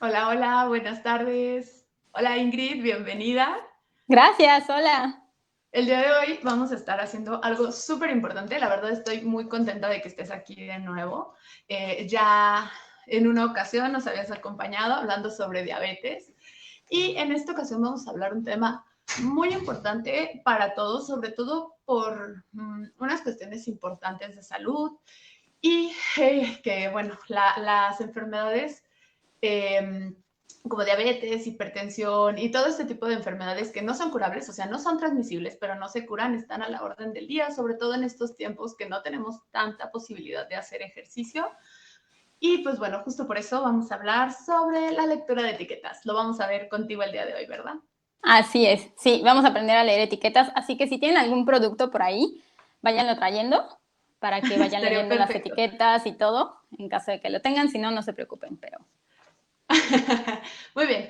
Hola, hola, buenas tardes. Hola Ingrid, bienvenida. Gracias, hola. El día de hoy vamos a estar haciendo algo súper importante. La verdad estoy muy contenta de que estés aquí de nuevo. Ya en una ocasión nos habías acompañado hablando sobre diabetes y en esta ocasión vamos a hablar un tema muy importante para todos, sobre todo por unas cuestiones importantes de salud y que, bueno, las enfermedades eh, como diabetes, hipertensión y todo este tipo de enfermedades que no son curables, o sea, no son transmisibles, pero no se curan, están a la orden del día, sobre todo en estos tiempos que no tenemos tanta posibilidad de hacer ejercicio. Y pues bueno, justo por eso vamos a hablar sobre la lectura de etiquetas. Lo vamos a ver contigo el día de hoy, ¿verdad? Así es, sí, vamos a aprender a leer etiquetas, así que si tienen algún producto por ahí, váyanlo trayendo para que vayan Estaría leyendo las perfecto. etiquetas y todo, en caso de que lo tengan, si no, no se preocupen, pero... Muy bien,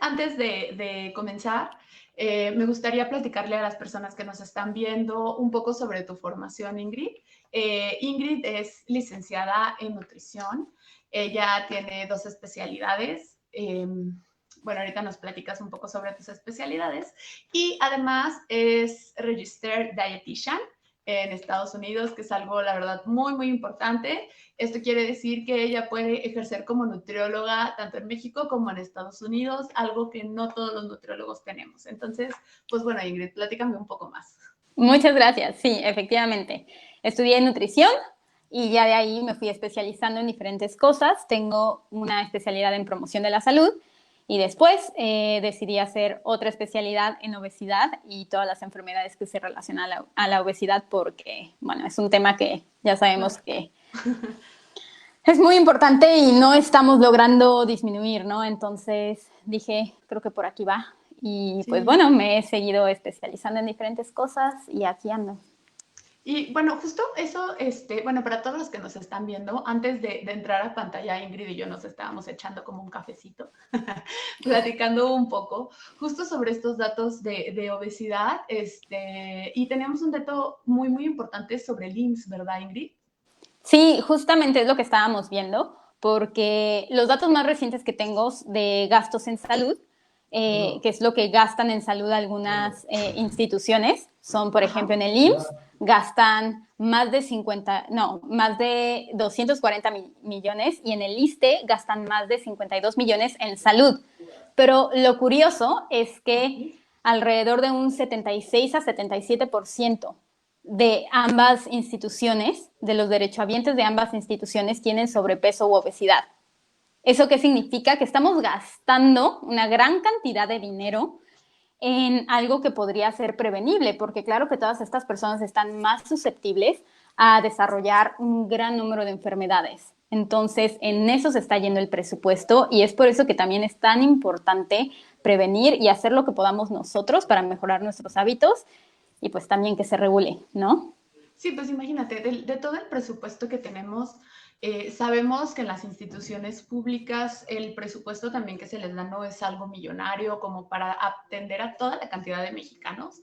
antes de comenzar, me gustaría platicarle a las personas que nos están viendo un poco sobre tu formación, Ingrid. Ingrid es licenciada en nutrición, ella tiene dos especialidades. Bueno, ahorita nos platicas un poco sobre tus especialidades y además es Registered Dietitian en Estados Unidos, que es algo, la verdad, muy, muy importante. Esto quiere decir que ella puede ejercer como nutrióloga tanto en México como en Estados Unidos, algo que no todos los nutriólogos tenemos. Entonces, pues bueno, Ingrid, platícame un poco más. Muchas gracias, sí, efectivamente. Estudié nutrición y ya de ahí me fui especializando en diferentes cosas. Tengo una especialidad en promoción de la salud y después decidí hacer otra especialidad en obesidad y todas las enfermedades que se relacionan a la obesidad porque, bueno, es un tema que ya sabemos Claro. que es muy importante y no estamos logrando disminuir, ¿no? Entonces dije, creo que por aquí va. Y pues Sí. bueno, me he seguido especializando en diferentes cosas y aquí ando. Y bueno, justo eso, bueno, para todos los que nos están viendo, antes de entrar a pantalla, Ingrid y yo nos estábamos echando como un cafecito, platicando un poco, justo sobre estos datos de obesidad, y teníamos un dato muy, muy importante sobre el IMSS, ¿verdad, Ingrid? Sí, justamente es lo que estábamos viendo, porque los datos más recientes que tengo de gastos en salud, que es lo que gastan en salud algunas instituciones, son, por ejemplo, Ajá. en el IMSS, gastan más de 50, no, más de 240 millones y en el ISSSTE gastan más de 52 millones en salud. Pero lo curioso es que alrededor de un 76 a 77% de ambas instituciones, de los derechohabientes de ambas instituciones, tienen sobrepeso u obesidad. ¿Eso qué significa? Que estamos gastando una gran cantidad de dinero en algo que podría ser prevenible, porque claro que todas estas personas están más susceptibles a desarrollar un gran número de enfermedades. Entonces, en eso se está yendo el presupuesto y es por eso que también es tan importante prevenir y hacer lo que podamos nosotros para mejorar nuestros hábitos y pues también que se regule, ¿no? Sí, pues imagínate, de todo el presupuesto que tenemos, sabemos que en las instituciones públicas el presupuesto también que se les da no es algo millonario como para atender a toda la cantidad de mexicanos.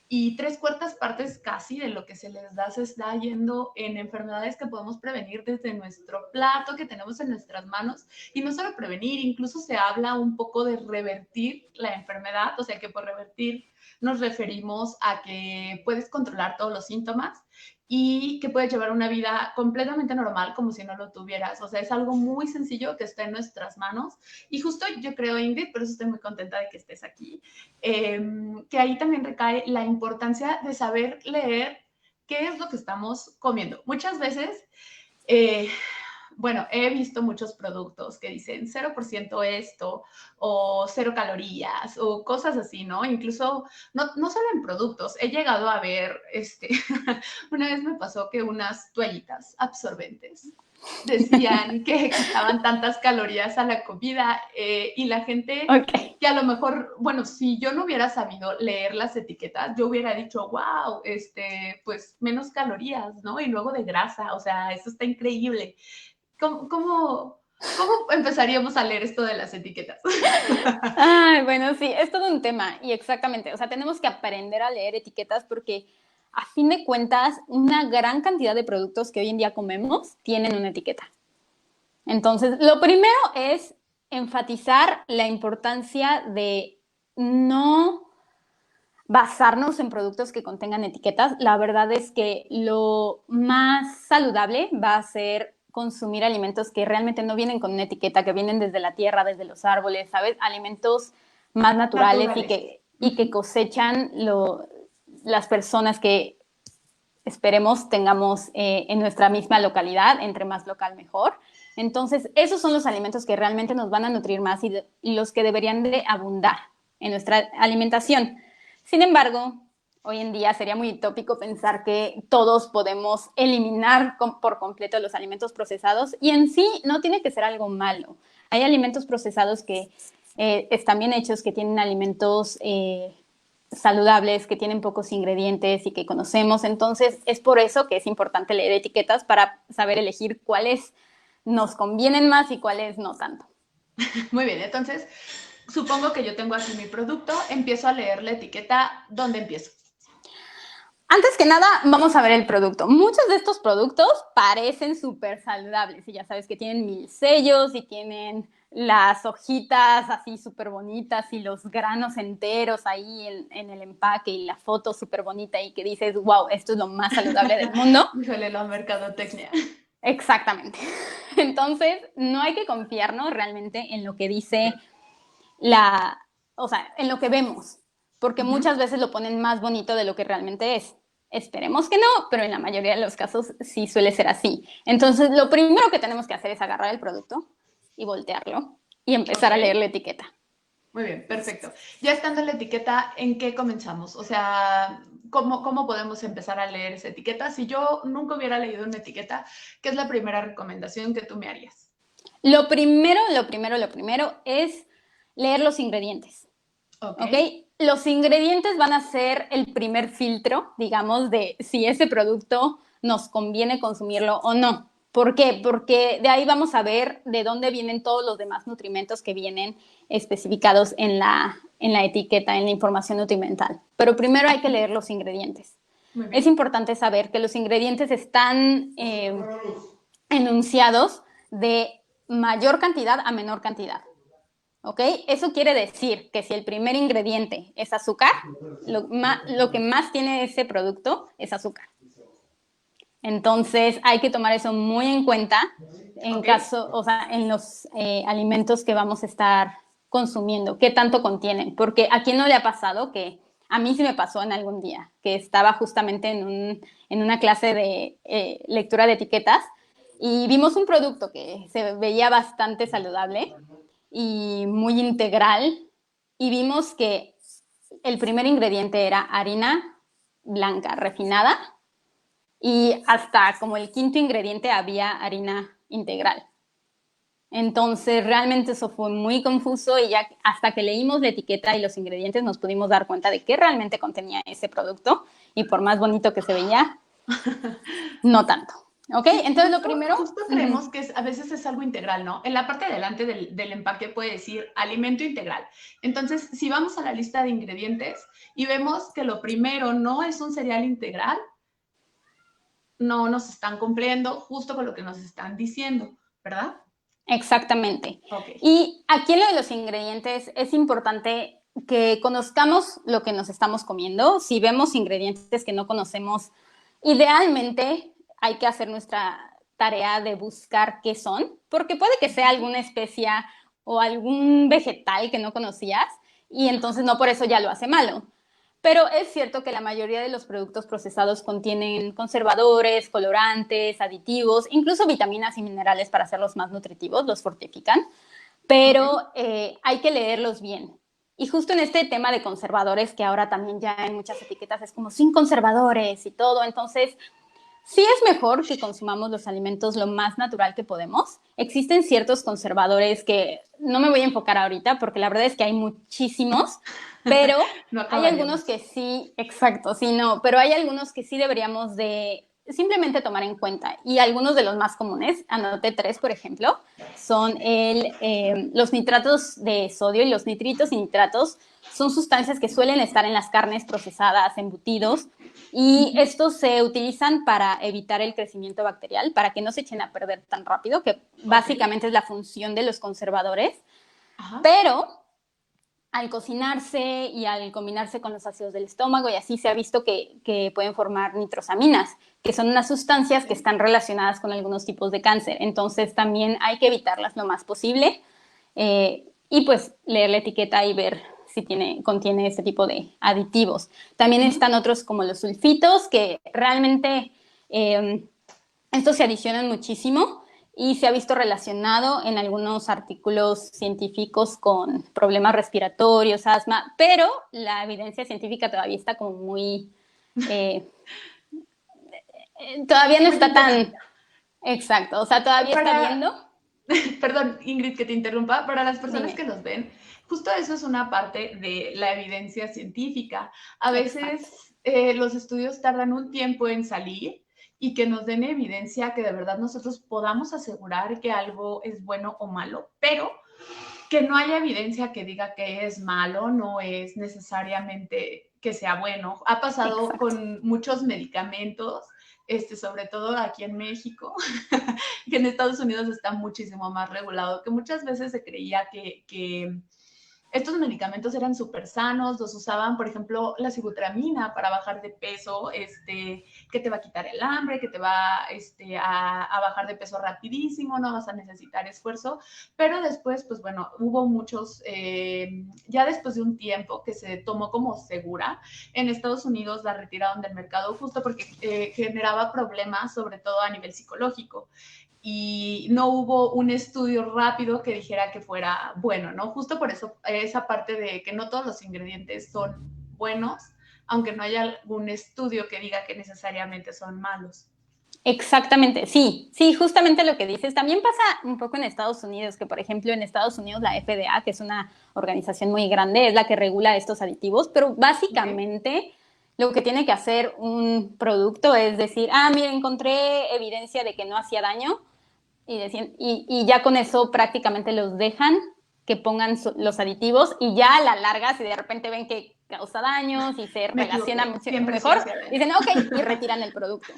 Y tres cuartas partes casi de lo que se les da se está yendo en enfermedades que podemos prevenir desde nuestro plato que tenemos en nuestras manos. Y no solo prevenir, incluso se habla un poco de revertir la enfermedad, o sea que por revertir nos referimos a que puedes controlar todos los síntomas y que puedes llevar una vida completamente normal como si no lo tuvieras. O sea, es algo muy sencillo que está en nuestras manos. Y justo yo creo, Ingrid, por eso estoy muy contenta de que estés aquí, que ahí también recae la importancia de saber leer qué es lo que estamos comiendo. Muchas veces eh, bueno, he visto muchos productos que dicen 0% esto o cero calorías o cosas así, ¿no? Incluso, no solo en productos, he llegado a ver, una vez me pasó que unas toallitas absorbentes decían que quitaban tantas calorías a la comida y la gente Ok. que a lo mejor, bueno, si yo no hubiera sabido leer las etiquetas, yo hubiera dicho, wow, pues menos calorías, ¿no? Y luego de grasa, o sea, eso está increíble. ¿Cómo empezaríamos a leer esto de las etiquetas? Ay, bueno, sí, es todo un tema y exactamente, o sea, tenemos que aprender a leer etiquetas porque a fin de cuentas, una gran cantidad de productos que hoy en día comemos tienen una etiqueta. Entonces, lo primero es enfatizar la importancia de no basarnos en productos que contengan etiquetas. La verdad es que lo más saludable va a ser consumir alimentos que realmente no vienen con una etiqueta, que vienen desde la tierra, desde los árboles, ¿sabes? Alimentos más naturales y que cosechan las personas que esperemos tengamos en nuestra misma localidad, entre más local mejor. Entonces, esos son los alimentos que realmente nos van a nutrir más y los que deberían de abundar en nuestra alimentación. Sin embargo, hoy en día sería muy utópico pensar que todos podemos eliminar por completo los alimentos procesados, y en sí no tiene que ser algo malo. Hay alimentos procesados que están bien hechos, que tienen alimentos saludables, que tienen pocos ingredientes y que conocemos. Entonces, es por eso que es importante leer etiquetas para saber elegir cuáles nos convienen más y cuáles no tanto. Muy bien, entonces supongo que yo tengo aquí mi producto, empiezo a leer la etiqueta. ¿Dónde empiezo? Antes que nada, vamos a ver el producto. Muchos de estos productos parecen súper saludables y ya sabes que tienen 1000 sellos y tienen las hojitas así súper bonitas y los granos enteros ahí en el empaque y la foto súper bonita y que dices, wow, esto es lo más saludable del mundo. Híjole, la mercadotecnia. Exactamente. Entonces, no hay que confiarnos realmente en lo que dice o sea, en lo que vemos, porque muchas veces lo ponen más bonito de lo que realmente es. Esperemos que no, pero en la mayoría de los casos sí suele ser así. Entonces, lo primero que tenemos que hacer es agarrar el producto y voltearlo y empezar a leer la etiqueta. Muy bien, perfecto. Ya estando en la etiqueta, ¿en qué comenzamos? O sea, ¿cómo podemos empezar a leer esa etiqueta? Si yo nunca hubiera leído una etiqueta, ¿qué es la primera recomendación que tú me harías? Lo primero es leer los ingredientes. ¿Ok? Los ingredientes van a ser el primer filtro, digamos, de si ese producto nos conviene consumirlo o no. ¿Por qué? Porque de ahí vamos a ver de dónde vienen todos los demás nutrimentos que vienen especificados en la etiqueta, en la información nutrimental. Pero primero hay que leer los ingredientes. Es importante saber que los ingredientes están enunciados de mayor cantidad a menor cantidad. ¿Ok? Eso quiere decir que si el primer ingrediente es azúcar, lo que más tiene ese producto es azúcar. Entonces hay que tomar eso muy en cuenta en los alimentos que vamos a estar consumiendo, qué tanto contienen, porque a quién no le ha pasado, que a mí sí me pasó en algún día, que estaba justamente en una clase de lectura de etiquetas y vimos un producto que se veía bastante saludable y muy integral, y vimos que el primer ingrediente era harina blanca refinada y hasta como el quinto ingrediente había harina integral. Entonces realmente eso fue muy confuso y ya hasta que leímos la etiqueta y los ingredientes nos pudimos dar cuenta de qué realmente contenía ese producto, y por más bonito que se veía, no tanto. ¿Ok? Sí, entonces lo primero... Justo creemos que a veces es algo integral, ¿no? En la parte de adelante del empaque puede decir alimento integral. Entonces, si vamos a la lista de ingredientes y vemos que lo primero no es un cereal integral, no nos están cumpliendo justo con lo que nos están diciendo, ¿verdad? Exactamente. Y aquí en lo de los ingredientes es importante que conozcamos lo que nos estamos comiendo. Si vemos ingredientes que no conocemos, idealmente hay que hacer nuestra tarea de buscar qué son, porque puede que sea alguna especia o algún vegetal que no conocías y entonces no por eso ya lo hace malo. Pero es cierto que la mayoría de los productos procesados contienen conservadores, colorantes, aditivos, incluso vitaminas y minerales para hacerlos más nutritivos, los fortifican, pero hay que leerlos bien. Y justo en este tema de conservadores, que ahora también ya en muchas etiquetas es como sin conservadores y todo, entonces sí es mejor que consumamos los alimentos lo más natural que podemos. Existen ciertos conservadores que no me voy a enfocar ahorita porque la verdad es que hay muchísimos, pero hay algunos que sí, exacto, sí, no, pero hay algunos que sí deberíamos de simplemente tomar en cuenta. Y algunos de los más comunes, anoté 3, por ejemplo, son los nitratos de sodio y los nitritos y nitratos. Son sustancias que suelen estar en las carnes procesadas, embutidos, y estos se utilizan para evitar el crecimiento bacterial, para que no se echen a perder tan rápido, que básicamente es la función de los conservadores. Ajá. Pero al cocinarse y al combinarse con los ácidos del estómago y así se ha visto que pueden formar nitrosaminas, que son unas sustancias que están relacionadas con algunos tipos de cáncer. Entonces también hay que evitarlas lo más posible y pues leer la etiqueta y ver si contiene este tipo de aditivos. También están otros como los sulfitos, que realmente estos se adicionan muchísimo y se ha visto relacionado en algunos artículos científicos con problemas respiratorios, asma, pero la evidencia científica todavía está como muy... todavía no Muy está tan... incompleta. Exacto, o sea, todavía está Para, viendo. perdón, Ingrid, que te interrumpa, para las personas Dime. que los ven, justo eso es una parte de la evidencia científica. A Exacto. veces los estudios tardan un tiempo en salir y que nos den evidencia que de verdad nosotros podamos asegurar que algo es bueno o malo, pero que no haya evidencia que diga que es malo, no es necesariamente que sea bueno. Ha pasado Exacto. con muchos medicamentos, sobre todo aquí en México, que en Estados Unidos está muchísimo más regulado, que muchas veces se creía que estos medicamentos eran súper sanos, los usaban, por ejemplo, la sibutramina para bajar de peso, que te va a quitar el hambre, que te va a bajar de peso rapidísimo, no vas a necesitar esfuerzo, pero después, pues bueno, hubo muchos, ya después de un tiempo que se tomó como segura, en Estados Unidos la retiraron del mercado justo porque generaba problemas, sobre todo a nivel psicológico y no hubo un estudio rápido que dijera que fuera bueno, ¿no? Justo por eso, esa parte de que no todos los ingredientes son buenos, aunque no haya algún estudio que diga que necesariamente son malos. Exactamente, sí, sí, justamente lo que dices. También pasa un poco en Estados Unidos, que por ejemplo en Estados Unidos la FDA, que es una organización muy grande, es la que regula estos aditivos, pero Okay. básicamente lo que tiene que hacer un producto es decir, ah, mira, encontré evidencia de que no hacía daño y ya con eso prácticamente los dejan que pongan los aditivos y ya a la larga, si de repente ven que causa daños y se Me relaciona equivoqué, mucho siempre sí mejor, hacia daño. dicen, ok, y retiran el producto.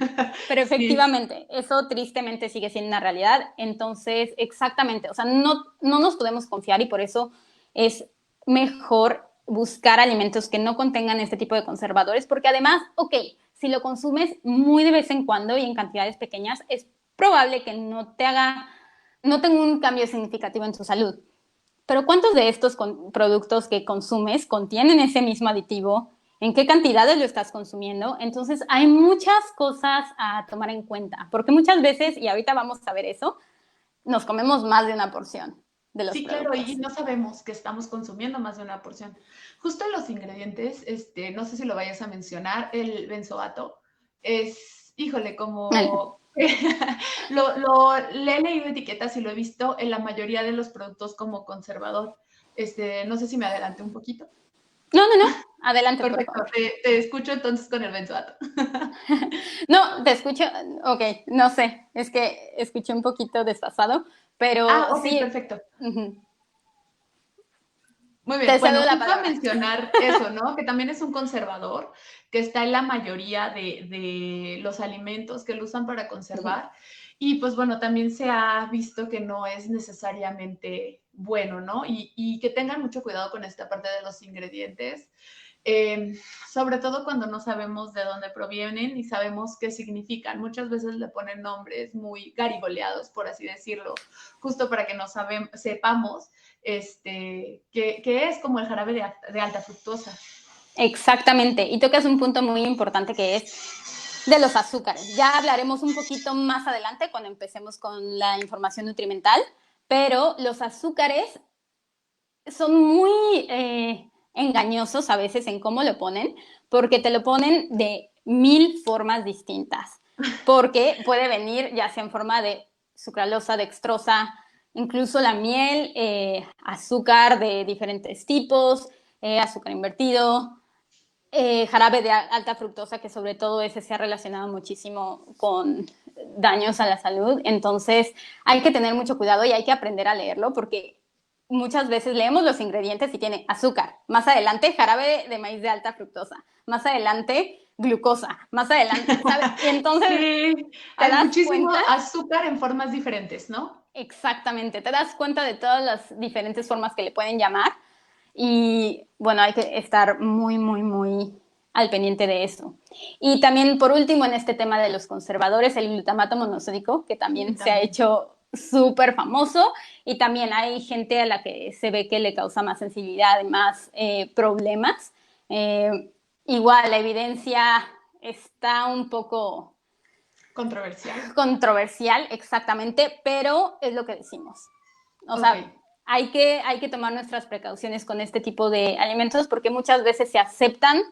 Pero Sí, efectivamente, eso tristemente sigue siendo una realidad. Entonces, exactamente, o sea, no nos podemos confiar y por eso es mejor buscar alimentos que no contengan este tipo de conservadores, porque además, ok, si lo consumes muy de vez en cuando y en cantidades pequeñas, es probable que no tenga un cambio significativo en tu salud. Pero ¿cuántos de estos productos que consumes contienen ese mismo aditivo? ¿En qué cantidades lo estás consumiendo? Entonces hay muchas cosas a tomar en cuenta, porque muchas veces, y ahorita vamos a ver eso, nos comemos más de una porción de los sí, claro, y productos. no sabemos que estamos consumiendo más de una porción. Justo en los ingredientes, no sé si lo vayas a mencionar, el benzoato es, híjole, como le he leído etiquetas y lo he visto en la mayoría de los productos como conservador. No sé si me adelanté un poquito. No, adelante, por Perfecto, favor. te escucho entonces con el benzoato. No, te escucho, ok, no sé, es que escuché un poquito desfasado, Ah, pero ok, sí, perfecto. uh-huh. Muy Te bien, cedo bueno, la justo a palabra. mencionar eso, ¿no? Que también es un conservador, que está en la mayoría de los alimentos que lo usan para Uh-huh. conservar. Y pues bueno, también se ha visto que no es necesariamente bueno, ¿no? Y que tengan mucho cuidado con esta parte de los ingredientes, eh, sobre todo cuando no sabemos de dónde provienen y sabemos qué significan. Muchas veces le ponen nombres muy garigoleados, por así decirlo, justo para que no sepamos que es como el jarabe de alta fructosa. Exactamente, y tocas un punto muy importante que es de los azúcares. Ya hablaremos un poquito más adelante cuando empecemos con la información nutrimental, pero los azúcares son muy engañosos a veces en cómo lo ponen, porque te lo ponen de 1000 formas distintas, porque puede venir ya sea en forma de sucralosa, dextrosa, incluso la miel, azúcar de diferentes tipos, azúcar invertido, jarabe de alta fructosa, que sobre todo ese se ha relacionado muchísimo con daños a la salud. Entonces hay que tener mucho cuidado y hay que aprender a leerlo porque muchas veces leemos los ingredientes y tiene azúcar, más adelante jarabe de maíz de alta fructosa, más adelante glucosa, más adelante, ¿sabes? Y entonces Sí, te hay das muchísimo cuenta, azúcar en formas diferentes, ¿no? exactamente, te das cuenta de todas las diferentes formas que le pueden llamar y bueno, hay que estar muy, muy, muy al pendiente de eso. Y también, por último, en este tema de los conservadores, el glutamato monosódico, que también se ha También. hecho súper famoso y también hay gente a la que se ve que le causa más sensibilidad y más problemas. Eh, Igual, la evidencia está un poco Controversial. controversial, exactamente, pero es lo que decimos. O Ok. sea, hay que tomar nuestras precauciones con este tipo de alimentos porque muchas veces se aceptan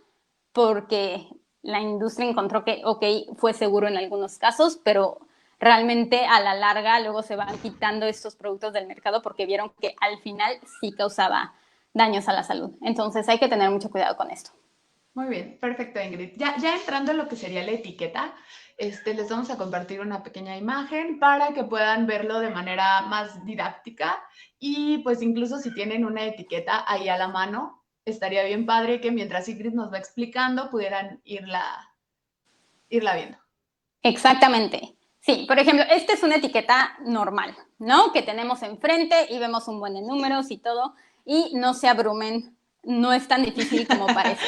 porque la industria encontró que, ok, fue seguro en algunos casos, pero realmente a la larga luego se van quitando estos productos del mercado porque vieron que al final sí causaba daños a la salud. Entonces hay que tener mucho cuidado con esto. Muy bien, perfecto, Ingrid. Ya entrando en lo que sería la etiqueta, les vamos a compartir una pequeña imagen para que puedan verlo de manera más didáctica y pues incluso si tienen una etiqueta ahí a la mano, estaría bien padre que mientras Ingrid nos va explicando pudieran irla viendo. Exactamente. Sí, por ejemplo, esta es una etiqueta normal, ¿no? Que tenemos enfrente y vemos un buen de números y todo, y no se abrumen, no es tan difícil como parece.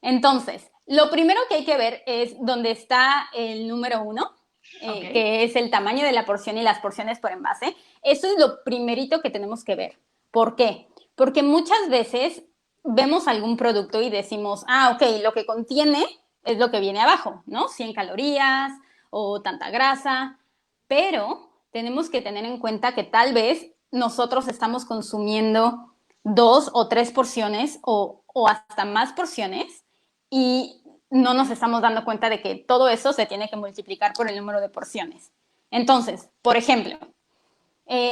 Entonces, lo primero que hay que ver es dónde está el número 1, Ok, que es el tamaño de la porción y las porciones por envase. Eso es lo primerito que tenemos que ver. ¿Por qué? Porque muchas veces vemos algún producto y decimos, ah, ok, lo que contiene es lo que viene abajo, ¿no? 100 calorías o tanta grasa, pero tenemos que tener en cuenta que tal vez nosotros estamos consumiendo 2 o 3 porciones o hasta más porciones y no nos estamos dando cuenta de que todo eso se tiene que multiplicar por el número de porciones. Entonces, por ejemplo,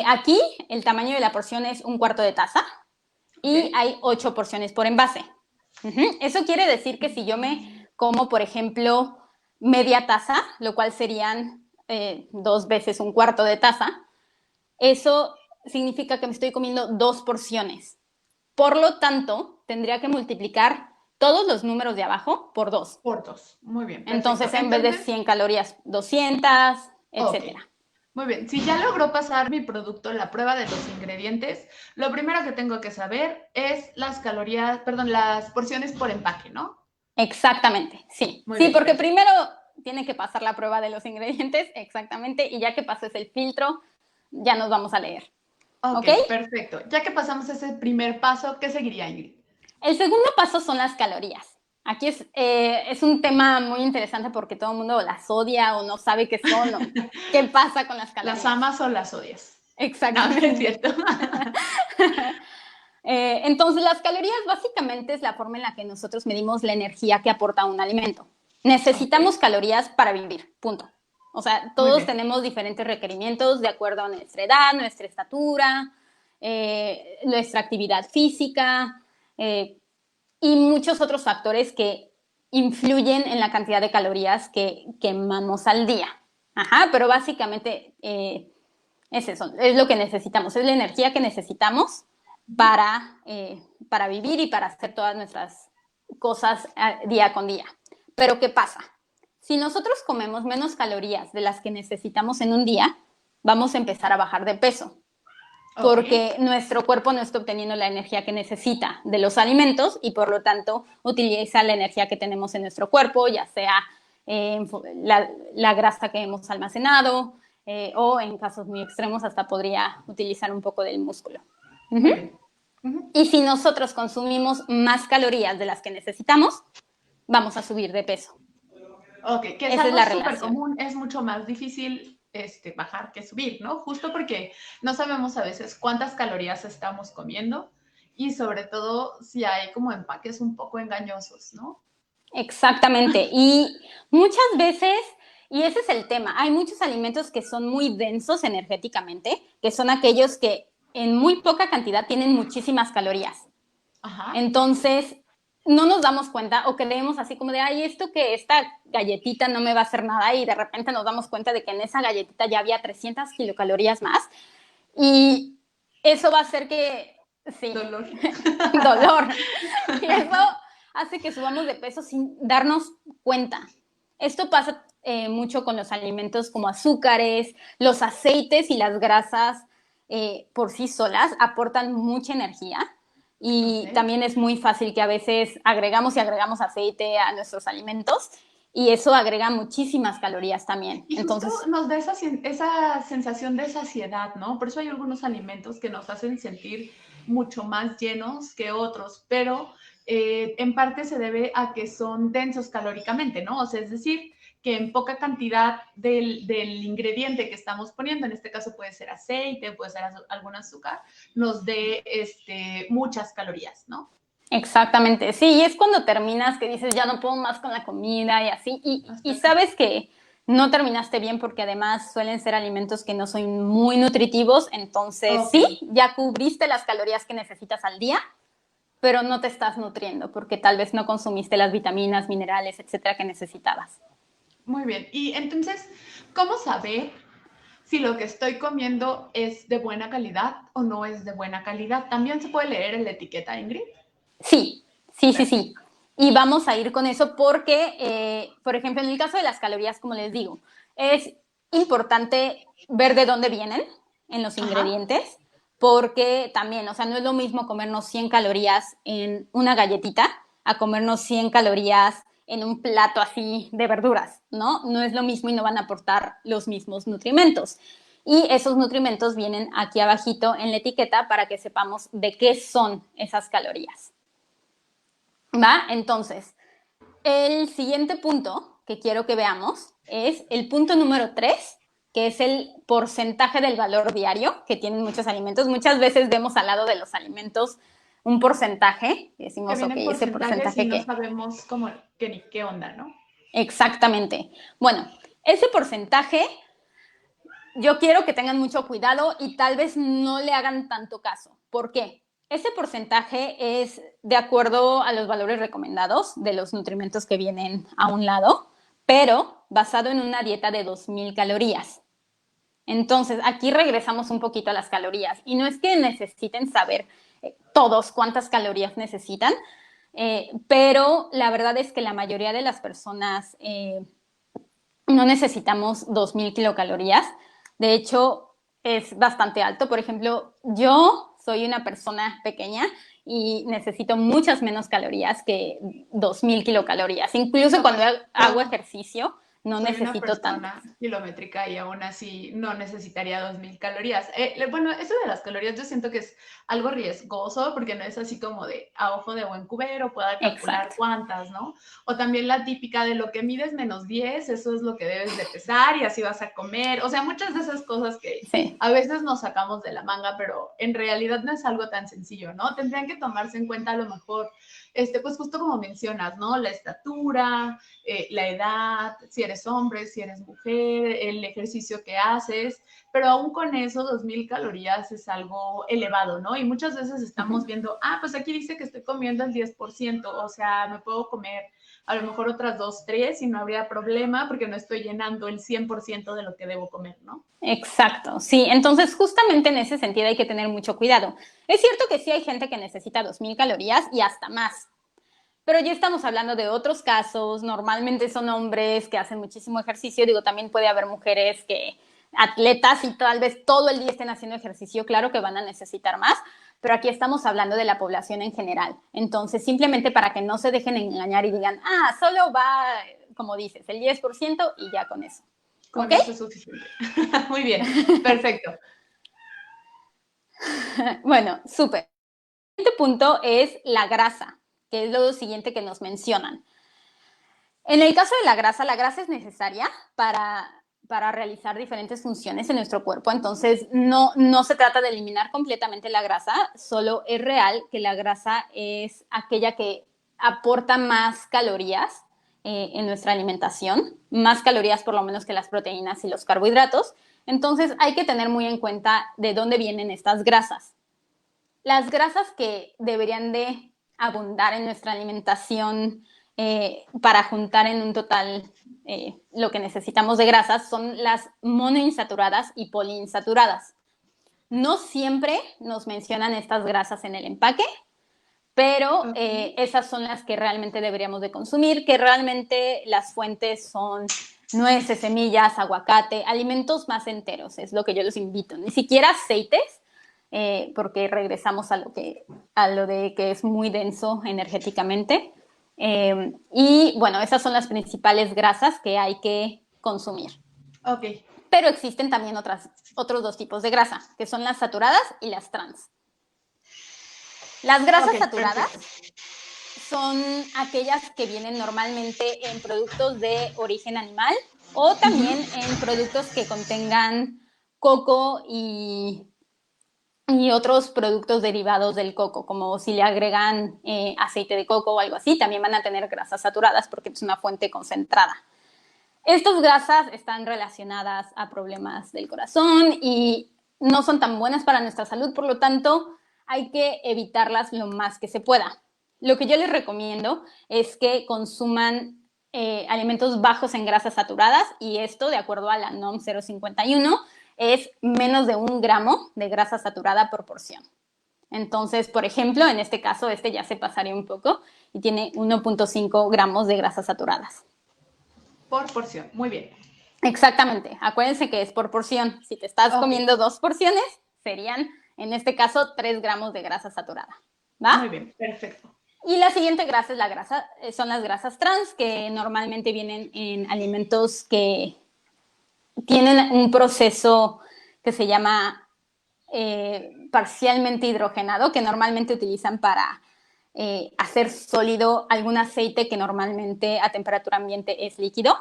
aquí el tamaño de la porción es 1/4 de taza ok. y hay 8 porciones por envase. Eso quiere decir que si yo me como, por ejemplo, media taza, lo cual serían 2 veces 1/4 de taza, eso significa que me estoy comiendo 2 porciones. Por lo tanto, tendría que multiplicar todos los números de abajo por 2. Por dos. Muy bien, perfecto. Entonces, en vez de Entonces, 100 calorías, 200, ok. etcétera. Muy bien, si ya logró pasar mi producto la prueba de los ingredientes, lo primero que tengo que saber es las calorías, perdón, las porciones por empaque, ¿no? Exactamente, sí. Muy Sí, bien, porque perfecto. primero tiene que pasar la prueba de los ingredientes, exactamente, y ya que pases el filtro, ya nos vamos a leer. Ok, ¿Ok? perfecto. Ya que pasamos ese primer paso, ¿qué seguiría, Ingrid? El segundo paso son las calorías. Aquí es un tema muy interesante porque todo el mundo las odia o no sabe qué son o qué pasa con las ¿Las calorías. amas o las odias? No, no es Exactamente. cierto. Entonces, las calorías básicamente es la forma en la que nosotros medimos la energía que aporta un alimento. Ok, Necesitamos calorías para vivir, punto. O sea, muy todos bien. tenemos diferentes requerimientos de acuerdo a nuestra edad, nuestra estatura, nuestra actividad física y muchos otros factores que influyen en la cantidad de calorías que quemamos al día. Ajá, pero básicamente es eso, es lo que necesitamos, es la energía que necesitamos para vivir y para hacer todas nuestras cosas día con día. Pero ¿qué pasa? Si nosotros comemos menos calorías de las que necesitamos en un día, vamos a empezar a bajar de peso, Ok, porque nuestro cuerpo no está obteniendo la energía que necesita de los alimentos y por lo tanto utiliza la energía que tenemos en nuestro cuerpo, ya sea la grasa que hemos almacenado o en casos muy extremos hasta podría utilizar un poco del músculo. Uh muy -huh. bien. Ujú. Y si nosotros consumimos más calorías de las que necesitamos, vamos a subir de peso. Ok, que es Esa es algo la súper relación. común, es mucho más difícil bajar que subir, ¿no? Justo porque no sabemos a veces cuántas calorías estamos comiendo y sobre todo si hay como empaques un poco engañosos, ¿no? Exactamente. Y muchas veces, y ese es el tema, hay muchos alimentos que son muy densos energéticamente, que son aquellos que en muy poca cantidad tienen muchísimas calorías. Ajá. Entonces, no nos damos cuenta o creemos así como de, ay, esto que esta galletita no me va a hacer nada y de repente nos damos cuenta de que en esa galletita ya había 300 kilocalorías más y eso va a hacer que, sí, Dolor. dolor. Y eso hace que subamos de peso sin darnos cuenta. Esto pasa mucho con los alimentos como azúcares, los aceites y las grasas por sí solas aportan mucha energía y Okay. también es muy fácil que a veces agregamos y agregamos aceite a nuestros alimentos y eso agrega muchísimas calorías también. Y justo Entonces, nos da esa sensación de saciedad, ¿no? Por eso hay algunos alimentos que nos hacen sentir mucho más llenos que otros, pero en parte se debe a que son densos calóricamente, ¿no? O sea, es decir, que en poca cantidad del ingrediente que estamos poniendo, en este caso puede ser aceite, puede ser algún azúcar, nos dé muchas calorías, ¿no? exactamente, sí, y es cuando terminas que dices, ya no puedo más con la comida y así, y sabes que no terminaste bien porque además suelen ser alimentos que no son muy nutritivos, entonces Okay. sí, ya cubriste las calorías que necesitas al día, pero no te estás nutriendo porque tal vez no consumiste las vitaminas, minerales, etcétera, que necesitabas. Muy bien. Y entonces, ¿cómo saber si lo que estoy comiendo es de buena calidad o no es de buena calidad? También se puede leer en la etiqueta, Ingrid. Sí, sí, sí, sí. Perfecto. Y vamos a ir con eso porque, por ejemplo, en el caso de las calorías, como les digo, es importante ver de dónde vienen en los Ajá. ingredientes, porque también, o sea, no es lo mismo comernos 100 calorías en una galletita a comernos 100 calorías en un plato así de verduras, ¿no? No es lo mismo y no van a aportar los mismos nutrimentos. Y esos nutrimentos vienen aquí abajito en la etiqueta para que sepamos de qué son esas calorías. ¿Va? Entonces, el siguiente punto que quiero que veamos es el punto número 3, que es el porcentaje del valor diario que tienen muchos alimentos. Muchas veces vemos al lado de los alimentos un porcentaje y Que decimos, ok, vienen ese porcentajes y porcentaje no que sabemos cómo, que ni qué onda, ¿no? exactamente. Bueno, ese porcentaje yo quiero que tengan mucho cuidado y tal vez no le hagan tanto caso. ¿Por qué? Ese porcentaje es de acuerdo a los valores recomendados de los nutrimentos que vienen a un lado, pero basado en una dieta de 2000 calorías. Entonces, aquí regresamos un poquito a las calorías. Y no es que necesiten saber todos cuántas calorías necesitan, pero la verdad es que la mayoría de las personas no necesitamos 2000 kilocalorías. De hecho, es bastante alto. Por ejemplo, yo soy una persona pequeña y necesito muchas menos calorías que 2000 kilocalorías. Incluso No, cuando pues hago yo ejercicio, no soy una necesito tantas. persona kilométrica y aún así no necesitaría 2000 calorías. Bueno, eso de las calorías yo siento que es algo riesgoso porque no es así como de a ojo de buen cubero, pueda calcular Exacto. cuántas, ¿no? O también la típica de lo que mides -10, eso es lo que debes de pesar y así vas a comer. O sea, muchas de esas cosas que Sí. a veces nos sacamos de la manga, pero en realidad no es algo tan sencillo, ¿no? Tendrían que tomarse en cuenta a lo mejor, pues justo como mencionas, ¿no? La estatura, la edad, si eres hombre, si eres mujer, el ejercicio que haces, pero aún con eso 2000 calorías es algo elevado, ¿no? Y muchas veces Uh estamos -huh. viendo, pues aquí dice que estoy comiendo el 10%, o sea, me puedo comer a lo mejor otras 2, 3 y no habría problema porque no estoy llenando el 100% de lo que debo comer, ¿no? Exacto, sí. Entonces, justamente en ese sentido hay que tener mucho cuidado. Es cierto que sí hay gente que necesita 2000 calorías y hasta más. Pero ya estamos hablando de otros casos, normalmente son hombres que hacen muchísimo ejercicio, digo, también puede haber mujeres que atletas y tal vez todo el día estén haciendo ejercicio, claro que van a necesitar más, pero aquí estamos hablando de la población en general. Entonces, simplemente para que no se dejen engañar y digan, solo va, como dices, el 10% y ya con eso. Con ¿Ok? eso es suficiente. Muy bien, perfecto. Bueno, súper. El siguiente punto es la grasa, que es lo siguiente que nos mencionan. En el caso de la grasa es necesaria para realizar diferentes funciones en nuestro cuerpo. Entonces, no se trata de eliminar completamente la grasa, solo es real que la grasa es aquella que aporta más calorías en nuestra alimentación, más calorías por lo menos que las proteínas y los carbohidratos. Entonces, hay que tener muy en cuenta de dónde vienen estas grasas. Las grasas que deberían de abundar en nuestra alimentación para juntar en un total lo que necesitamos de grasas son las monoinsaturadas y poliinsaturadas. No siempre nos mencionan estas grasas en el empaque, pero esas son las que realmente deberíamos de consumir, que realmente las fuentes son nueces, semillas, aguacate, alimentos más enteros, es lo que yo los invito. Ni siquiera aceites, porque regresamos a lo de que es muy denso energéticamente. Y bueno, esas son las principales grasas que hay que consumir. Ok. Pero existen también otros dos tipos de grasa, que son las saturadas y las trans. Las grasas saturadas son aquellas que vienen normalmente en productos de origen animal o también en productos que contengan coco y otros productos derivados del coco, como si le agregan aceite de coco o algo así, también van a tener grasas saturadas porque es una fuente concentrada. Estas grasas están relacionadas a problemas del corazón y no son tan buenas para nuestra salud, por lo tanto, hay que evitarlas lo más que se pueda. Lo que yo les recomiendo es que consuman alimentos bajos en grasas saturadas y esto, de acuerdo a la NOM 051, es menos de 1 gramo de grasa saturada por porción. Entonces, por ejemplo, en este caso, este ya se pasaría un poco y tiene 1.5 gramos de grasas saturadas. Por porción, muy bien. Exactamente, acuérdense que es por porción. Si te estás comiendo 2 porciones, serían, en este caso, 3 gramos de grasa saturada. ¿Va? Muy bien, perfecto. Y la siguiente grasa son las grasas trans, que normalmente vienen en alimentos que tienen un proceso que se llama parcialmente hidrogenado, que normalmente utilizan para hacer sólido algún aceite que normalmente a temperatura ambiente es líquido.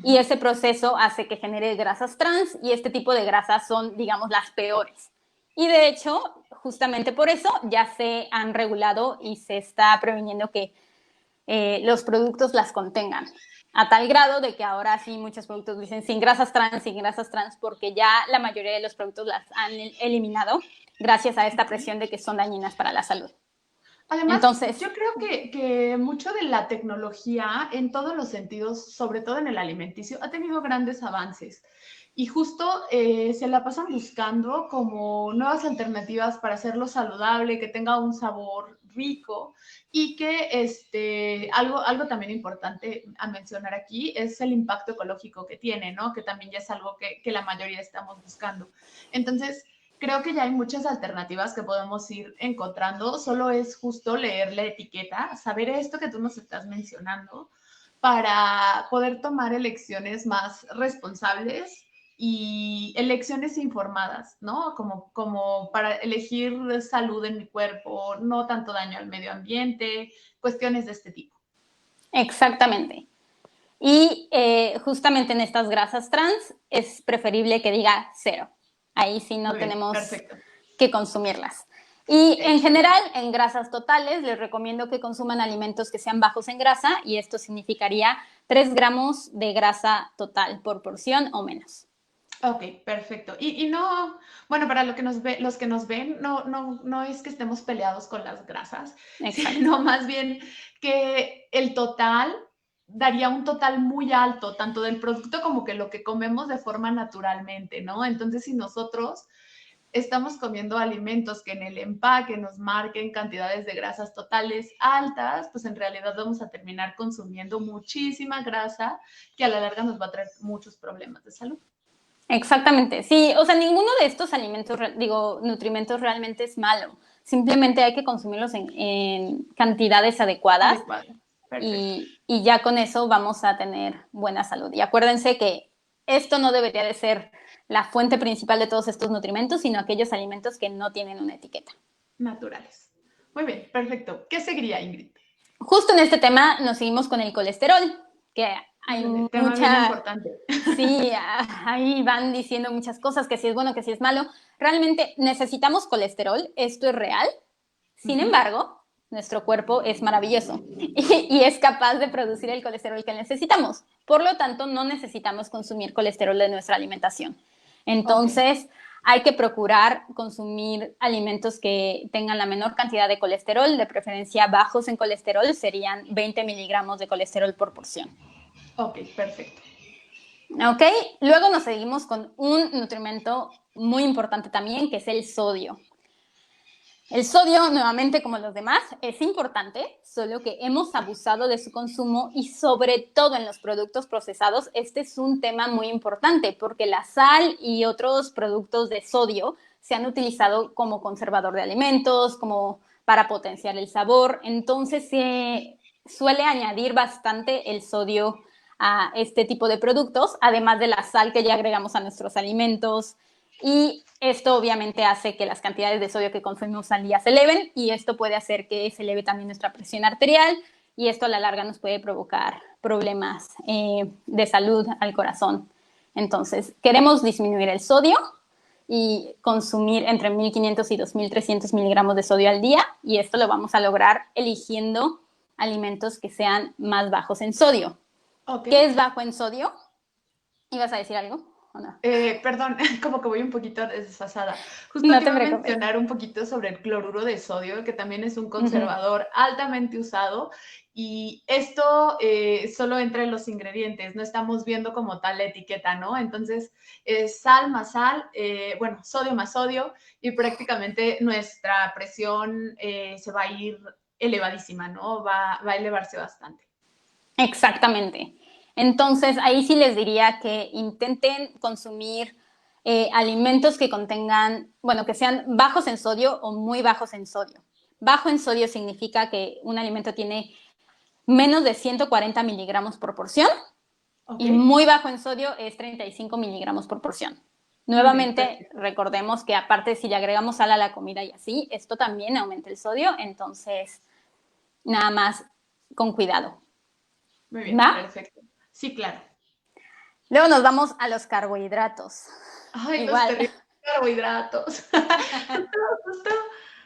Y ese proceso hace que genere grasas trans y este tipo de grasas son, digamos, las peores. Y de hecho, justamente por eso ya se han regulado y se está previniendo que los productos las contengan. A tal grado de que ahora sí muchos productos dicen sin grasas trans, porque ya la mayoría de los productos las han eliminado gracias a esta presión de que son dañinas para la salud. Además, entonces, yo creo que mucho de la tecnología en todos los sentidos, sobre todo en el alimenticio, ha tenido grandes avances. Y justo se la pasan buscando como nuevas alternativas para hacerlo saludable, que tenga un sabor rico y que algo también importante a mencionar aquí es el impacto ecológico que tiene, ¿no? Que también ya es algo que la mayoría estamos buscando. Entonces, creo que ya hay muchas alternativas que podemos ir encontrando, solo es justo leer la etiqueta, saber esto que tú nos estás mencionando para poder tomar elecciones más responsables y elecciones informadas, ¿no? Como para elegir salud en mi cuerpo, no tanto daño al medio ambiente, cuestiones de este tipo. Exactamente. Y justamente en estas grasas trans es preferible que diga 0. Ahí sí no tenemos que consumirlas. Y en general, en grasas totales, les recomiendo que consuman alimentos que sean bajos en grasa y esto significaría 3 gramos de grasa total por porción o menos. Ok, perfecto. Y no, bueno, para los que nos ven, no es que estemos peleados con las grasas, sino más bien que el total daría un total muy alto, tanto del producto como que lo que comemos de forma naturalmente, ¿no? Entonces, si nosotros estamos comiendo alimentos que en el empaque nos marquen cantidades de grasas totales altas, pues en realidad vamos a terminar consumiendo muchísima grasa que a la larga nos va a traer muchos problemas de salud. Exactamente, sí, o sea, ninguno de estos nutrimentos realmente es malo, simplemente hay que consumirlos en cantidades adecuadas y ya con eso vamos a tener buena salud. Y acuérdense que esto no debería de ser la fuente principal de todos estos nutrimentos, sino aquellos alimentos que no tienen una etiqueta. Naturales. Muy bien, perfecto. ¿Qué seguiría, Ingrid? Justo en este tema nos seguimos con el colesterol, que hay tema bien importante. Sí, ahí van diciendo muchas cosas, que si es bueno, que si es malo. Realmente necesitamos colesterol, esto es real. Sin embargo, nuestro cuerpo es maravilloso y es capaz de producir el colesterol que necesitamos. Por lo tanto, no necesitamos consumir colesterol de nuestra alimentación. Entonces, hay que procurar consumir alimentos que tengan la menor cantidad de colesterol, de preferencia bajos en colesterol, serían 20 miligramos de colesterol por porción. Ok, perfecto. Ok, luego nos seguimos con un nutrimento muy importante también, que es el sodio. El sodio, nuevamente, como los demás, es importante, solo que hemos abusado de su consumo y sobre todo en los productos procesados, este es un tema muy importante porque la sal y otros productos de sodio se han utilizado como conservador de alimentos, como para potenciar el sabor, entonces se suele añadir bastante el sodio a este tipo de productos, además de la sal que ya agregamos a nuestros alimentos. Y esto obviamente hace que las cantidades de sodio que consumimos al día se eleven y esto puede hacer que se eleve también nuestra presión arterial y esto a la larga nos puede provocar problemas de salud al corazón. Entonces, queremos disminuir el sodio y consumir entre 1.500 y 2.300 miligramos de sodio al día y esto lo vamos a lograr eligiendo alimentos que sean más bajos en sodio. Okay. ¿Qué es bajo en sodio? ¿Ibas a decir algo? ¿O no? Perdón, como que voy un poquito desfasada. Justo No te te iba a preocupes. mencionar un poquito sobre el cloruro de sodio, que también es un conservador altamente usado. Y esto solo entra en los ingredientes, no estamos viendo como tal la etiqueta, ¿no? Entonces, sal más sal, bueno, sodio más sodio, y prácticamente nuestra presión se va a ir elevadísima, ¿no? Va a elevarse bastante. Exactamente. Entonces, ahí sí les diría que intenten consumir alimentos que contengan, bueno, que sean bajos en sodio o muy bajos en sodio. Bajo en sodio significa que un alimento tiene menos de 140 miligramos por porción y Ok, muy bajo en sodio es 35 miligramos por porción. muy bien, Nuevamente, perfecto. recordemos que aparte si le agregamos sal a la comida y así, esto también aumenta el sodio, entonces nada más con cuidado. Muy bien, ¿Va? perfecto. Sí, claro. Luego nos vamos a los carbohidratos. Ay, los Igual. terribles carbohidratos. Justo,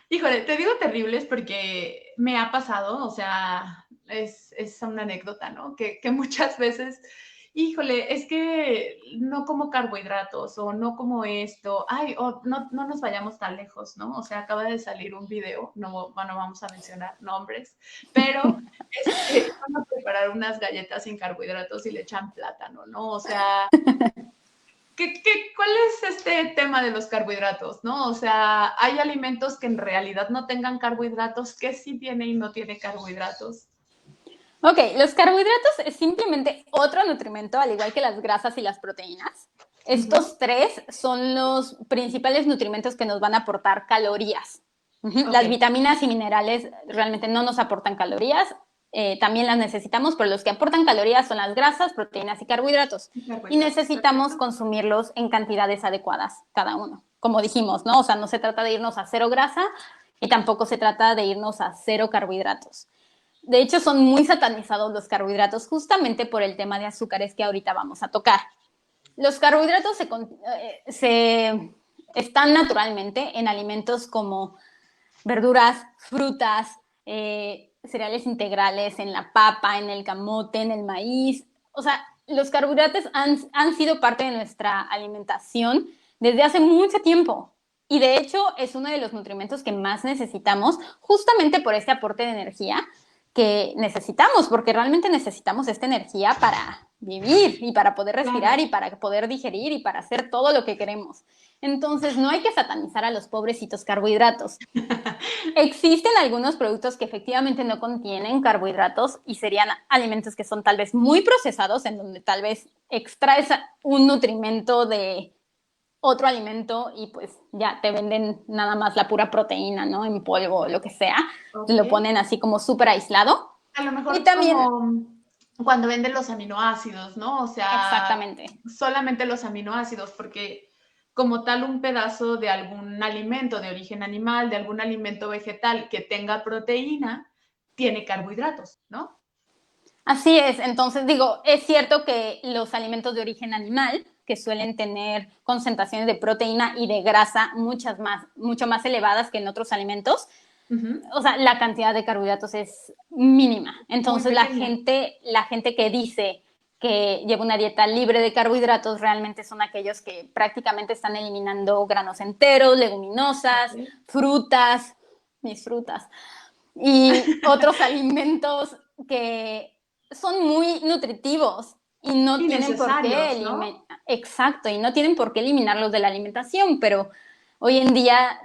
híjole, te digo terribles porque me ha pasado, o sea, es una anécdota, ¿no? Que muchas veces, híjole, es que no como carbohidratos o no como esto, ay, o no nos vayamos tan lejos, ¿no? O sea, acaba de salir un video, no, bueno, vamos a mencionar nombres, pero van a preparar unas galletas sin carbohidratos y le echan plátano, ¿no? O sea, cuál es este tema de los carbohidratos, no? O sea, hay alimentos que en realidad no tengan carbohidratos, que sí tiene y no tiene carbohidratos. Ok, los carbohidratos es simplemente otro nutrimento, al igual que las grasas y las proteínas. Ujú. Estos tres son los principales nutrimentos que nos van a aportar calorías. Ok, Las vitaminas y minerales realmente no nos aportan calorías, también las necesitamos, pero los que aportan calorías son las grasas, proteínas y carbohidratos. Y carbohidratos, necesitamos perfecto. consumirlos en cantidades adecuadas cada uno. Como dijimos, ¿no? O sea, no se trata de irnos a cero grasa y tampoco se trata de irnos a cero carbohidratos. De hecho, son muy satanizados los carbohidratos justamente por el tema de azúcares que ahorita vamos a tocar. Los carbohidratos se están naturalmente en alimentos como verduras, frutas, cereales integrales, en la papa, en el camote, en el maíz. O sea, los carbohidratos han sido parte de nuestra alimentación desde hace mucho tiempo. Y de hecho es uno de los nutrimentos que más necesitamos justamente por este aporte de energía que necesitamos, porque realmente necesitamos esta energía para vivir y para poder respirar Claro. y para poder digerir y para hacer todo lo que queremos. Entonces, no hay que satanizar a los pobrecitos carbohidratos. Existen algunos productos que efectivamente no contienen carbohidratos y serían alimentos que son tal vez muy procesados, en donde tal vez extraes un nutrimento de otro alimento y pues ya te venden nada más la pura proteína, ¿no? En polvo o lo que sea. Ok. Lo ponen así como súper aislado. A lo Y mejor también, como cuando venden los aminoácidos, ¿no? O sea, exactamente. solamente los aminoácidos, porque como tal un pedazo de algún alimento de origen animal, de algún alimento vegetal que tenga proteína, tiene carbohidratos, ¿no? Así es, entonces digo, es cierto que los alimentos de origen animal, que suelen tener concentraciones de proteína y de grasa mucho más elevadas que en otros alimentos, Ujú. o sea, la cantidad de carbohidratos es mínima. Muy Entonces pequeña. la gente que dice que lleva una dieta libre de carbohidratos realmente son aquellos que prácticamente están eliminando granos enteros, leguminosas, Ok. frutas, mis frutas, y otros alimentos que son muy nutritivos y no Y tienen por qué necesarios, ¿no? exacto, y no tienen por qué eliminarlos de la alimentación, pero hoy en día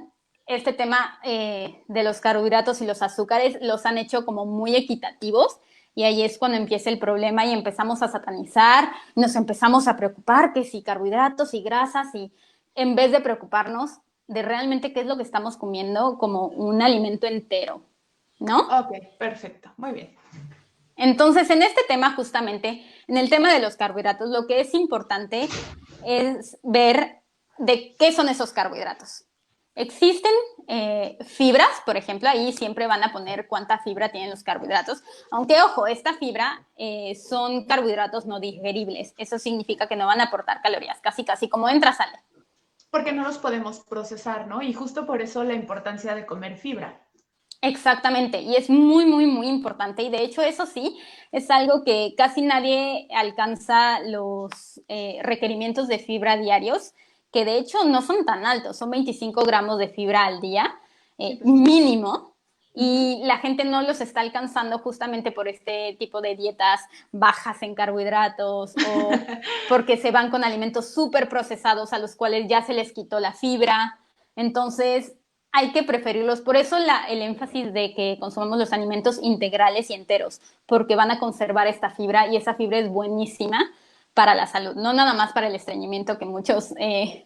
este tema de los carbohidratos y los azúcares los han hecho como muy equitativos y ahí es cuando empieza el problema y empezamos a satanizar, nos empezamos a preocupar que si carbohidratos y grasas y en vez de preocuparnos de realmente qué es lo que estamos comiendo como un alimento entero, ¿no? Ok, perfecto, muy bien. Entonces, en este tema justamente, en el tema de los carbohidratos, lo que es importante es ver de qué son esos carbohidratos. Existen fibras, por ejemplo, ahí siempre van a poner cuánta fibra tienen los carbohidratos, aunque ojo, esta fibra son carbohidratos no digeribles, eso significa que no van a aportar calorías, casi casi como entra, sale. Porque no los podemos procesar, ¿no? Y justo por eso la importancia de comer fibra. Exactamente, y es muy, muy, muy importante. Y de hecho, eso sí, es algo que casi nadie alcanza los requerimientos de fibra diarios, que de hecho no son tan altos, son 25 gramos de fibra al día, Sí, pues sí. mínimo, Ujú. y la gente no los está alcanzando justamente por este tipo de dietas bajas en carbohidratos o porque se van con alimentos súper procesados a los cuales ya se les quitó la fibra. Entonces, hay que preferirlos. Por eso el énfasis de que consumamos los alimentos integrales y enteros, porque van a conservar esta fibra y esa fibra es buenísima para la salud, no nada más para el estreñimiento que muchos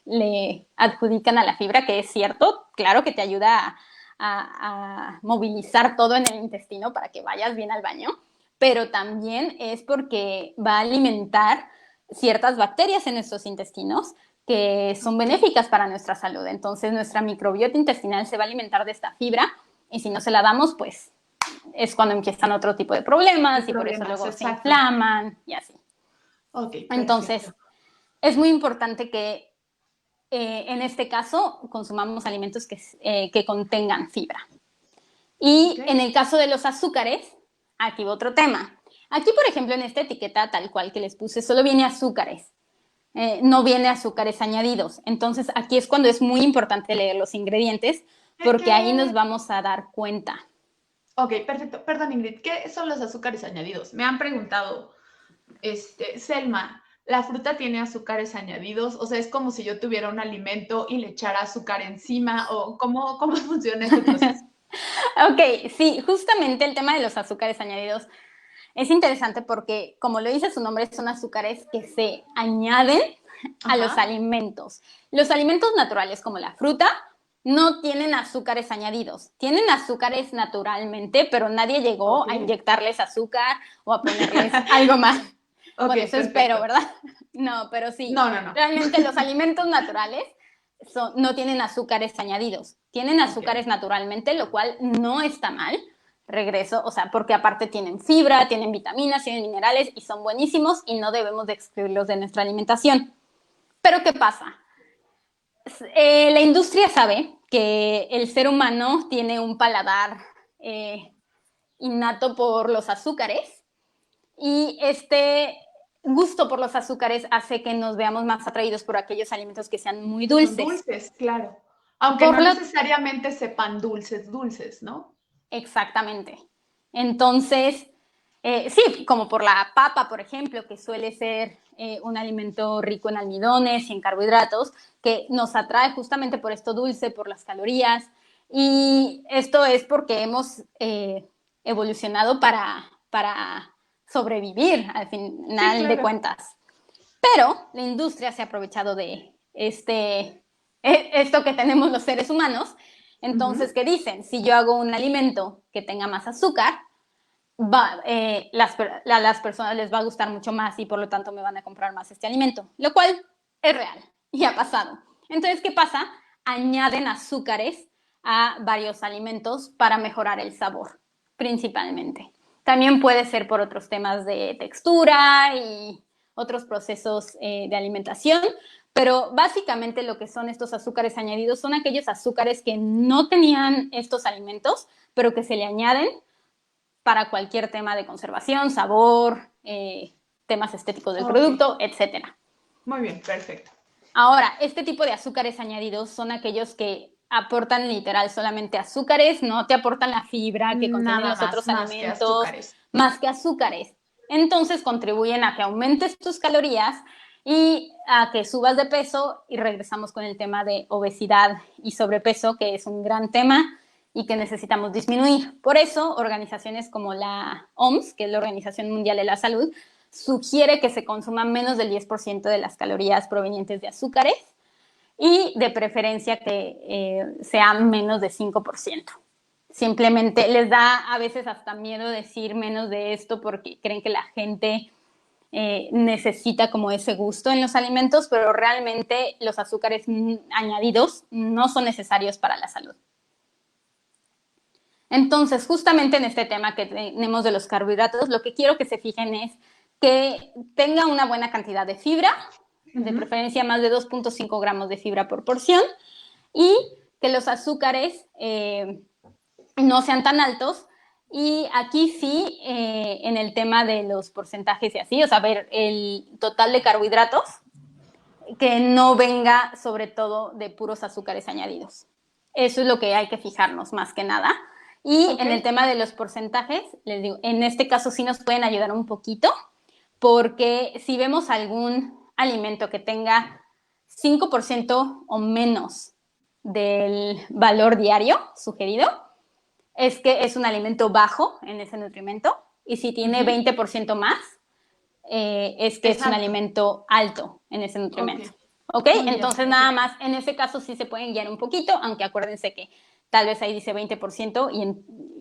le adjudican a la fibra, que es cierto, claro que te ayuda a movilizar todo en el intestino para que vayas bien al baño, pero también es porque va a alimentar ciertas bacterias en nuestros intestinos que son Ok. benéficas para nuestra salud. Entonces, nuestra microbiota intestinal se va a alimentar de esta fibra y si no se la damos, pues es cuando empiezan otro tipo de De problemas y por eso problemas, luego se exacto. inflaman y así. Ok, Entonces, perfecto. es muy importante que en este caso consumamos alimentos que contengan fibra. Ok. Y en el caso de los azúcares, aquí va otro tema. Aquí, por ejemplo, en esta etiqueta tal cual que les puse, solo viene azúcares. No viene azúcares añadidos. Entonces, aquí es cuando es muy importante leer los ingredientes, ¿Qué, porque ahí nos qué? vamos a dar cuenta. Ok, perfecto. Perdón, Ingrid, ¿qué son los azúcares añadidos? Me han preguntado, Selma, ¿la fruta tiene azúcares añadidos? O sea, es como si yo tuviera un alimento y le echara azúcar encima, o ¿cómo funciona ese proceso? Ok, sí, justamente el tema de los azúcares añadidos es interesante porque, como lo dice su nombre, son azúcares que se añaden a los Ajá. alimentos. Los alimentos naturales, como la fruta, no tienen azúcares añadidos. Tienen azúcares naturalmente, pero nadie Ok. llegó a inyectarles azúcar o a ponerles algo más. Ok, Bueno, eso espero, perfecto. ¿verdad? No, pero sí, No, no, no. realmente los alimentos naturales no tienen azúcares añadidos. Tienen Ok. azúcares naturalmente, lo cual no está mal. Regreso, o sea, porque aparte tienen fibra, tienen vitaminas, tienen minerales y son buenísimos y no debemos de excluirlos de nuestra alimentación. Pero ¿qué pasa? La industria sabe que el ser humano tiene un paladar eh, innato por los azúcares y este gusto por los azúcares hace que nos veamos más atraídos por aquellos alimentos que sean muy Que son dulces. dulces, claro. Aunque Por no lo necesariamente sepan dulces, dulces, ¿no? Exactamente. Entonces, sí, como por la papa, por ejemplo, que suele ser un alimento rico en almidones y en carbohidratos, que nos atrae justamente por esto dulce, por las calorías. Y esto es porque hemos evolucionado para sobrevivir al Sí, final de claro. cuentas. Pero la industria se ha aprovechado de esto que tenemos los seres humanos. Entonces, Ujú. ¿qué dicen? Si yo hago un alimento que tenga más azúcar, a las personas les va a gustar mucho más y por lo tanto me van a comprar más este alimento, lo cual es real y ha pasado. Entonces, ¿qué pasa? Añaden azúcares a varios alimentos para mejorar el sabor, principalmente. También puede ser por otros temas de textura y otros procesos de alimentación, pero básicamente lo que son estos azúcares añadidos son aquellos azúcares que no tenían estos alimentos, pero que se le añaden para cualquier tema de conservación, sabor, temas estéticos del Ok. producto, etcétera. Muy bien, perfecto. Ahora, este tipo de azúcares añadidos son aquellos que aportan literal solamente azúcares, no te aportan la fibra que contienen Nada los otros más que alimentos, azúcares. más que azúcares. Entonces contribuyen a que aumentes tus calorías y a que subas de peso, y regresamos con el tema de obesidad y sobrepeso, que es un gran tema y que necesitamos disminuir. Por eso, organizaciones como la OMS, que es la Organización Mundial de la Salud, sugiere que se consuma menos del 10% de las calorías provenientes de azúcares y de preferencia que sea menos de 5%. Simplemente les da a veces hasta miedo decir menos de esto porque creen que la gente necesita como ese gusto en los alimentos, pero realmente los azúcares añadidos no son necesarios para la salud. Entonces, justamente en este tema que tenemos de los carbohidratos, lo que quiero que se fijen es que tenga una buena cantidad de fibra, de preferencia más de 2.5 gramos de fibra por porción, y que los azúcares no sean tan altos. Y aquí sí, en el tema de los porcentajes y así, o sea, ver el total de carbohidratos, que no venga sobre todo de puros azúcares añadidos. Eso es lo que hay que fijarnos más que nada. Y en el tema de los porcentajes, les digo, en este caso sí nos pueden ayudar un poquito, porque si vemos algún alimento que tenga 5% o menos del valor diario sugerido, es que es un alimento bajo en ese nutrimento, y si tiene 20% más, es que es un alimento alto en ese nutrimento. ¿Ok? Entonces, nada más, en ese caso sí se pueden guiar un poquito, aunque acuérdense que tal vez ahí dice 20%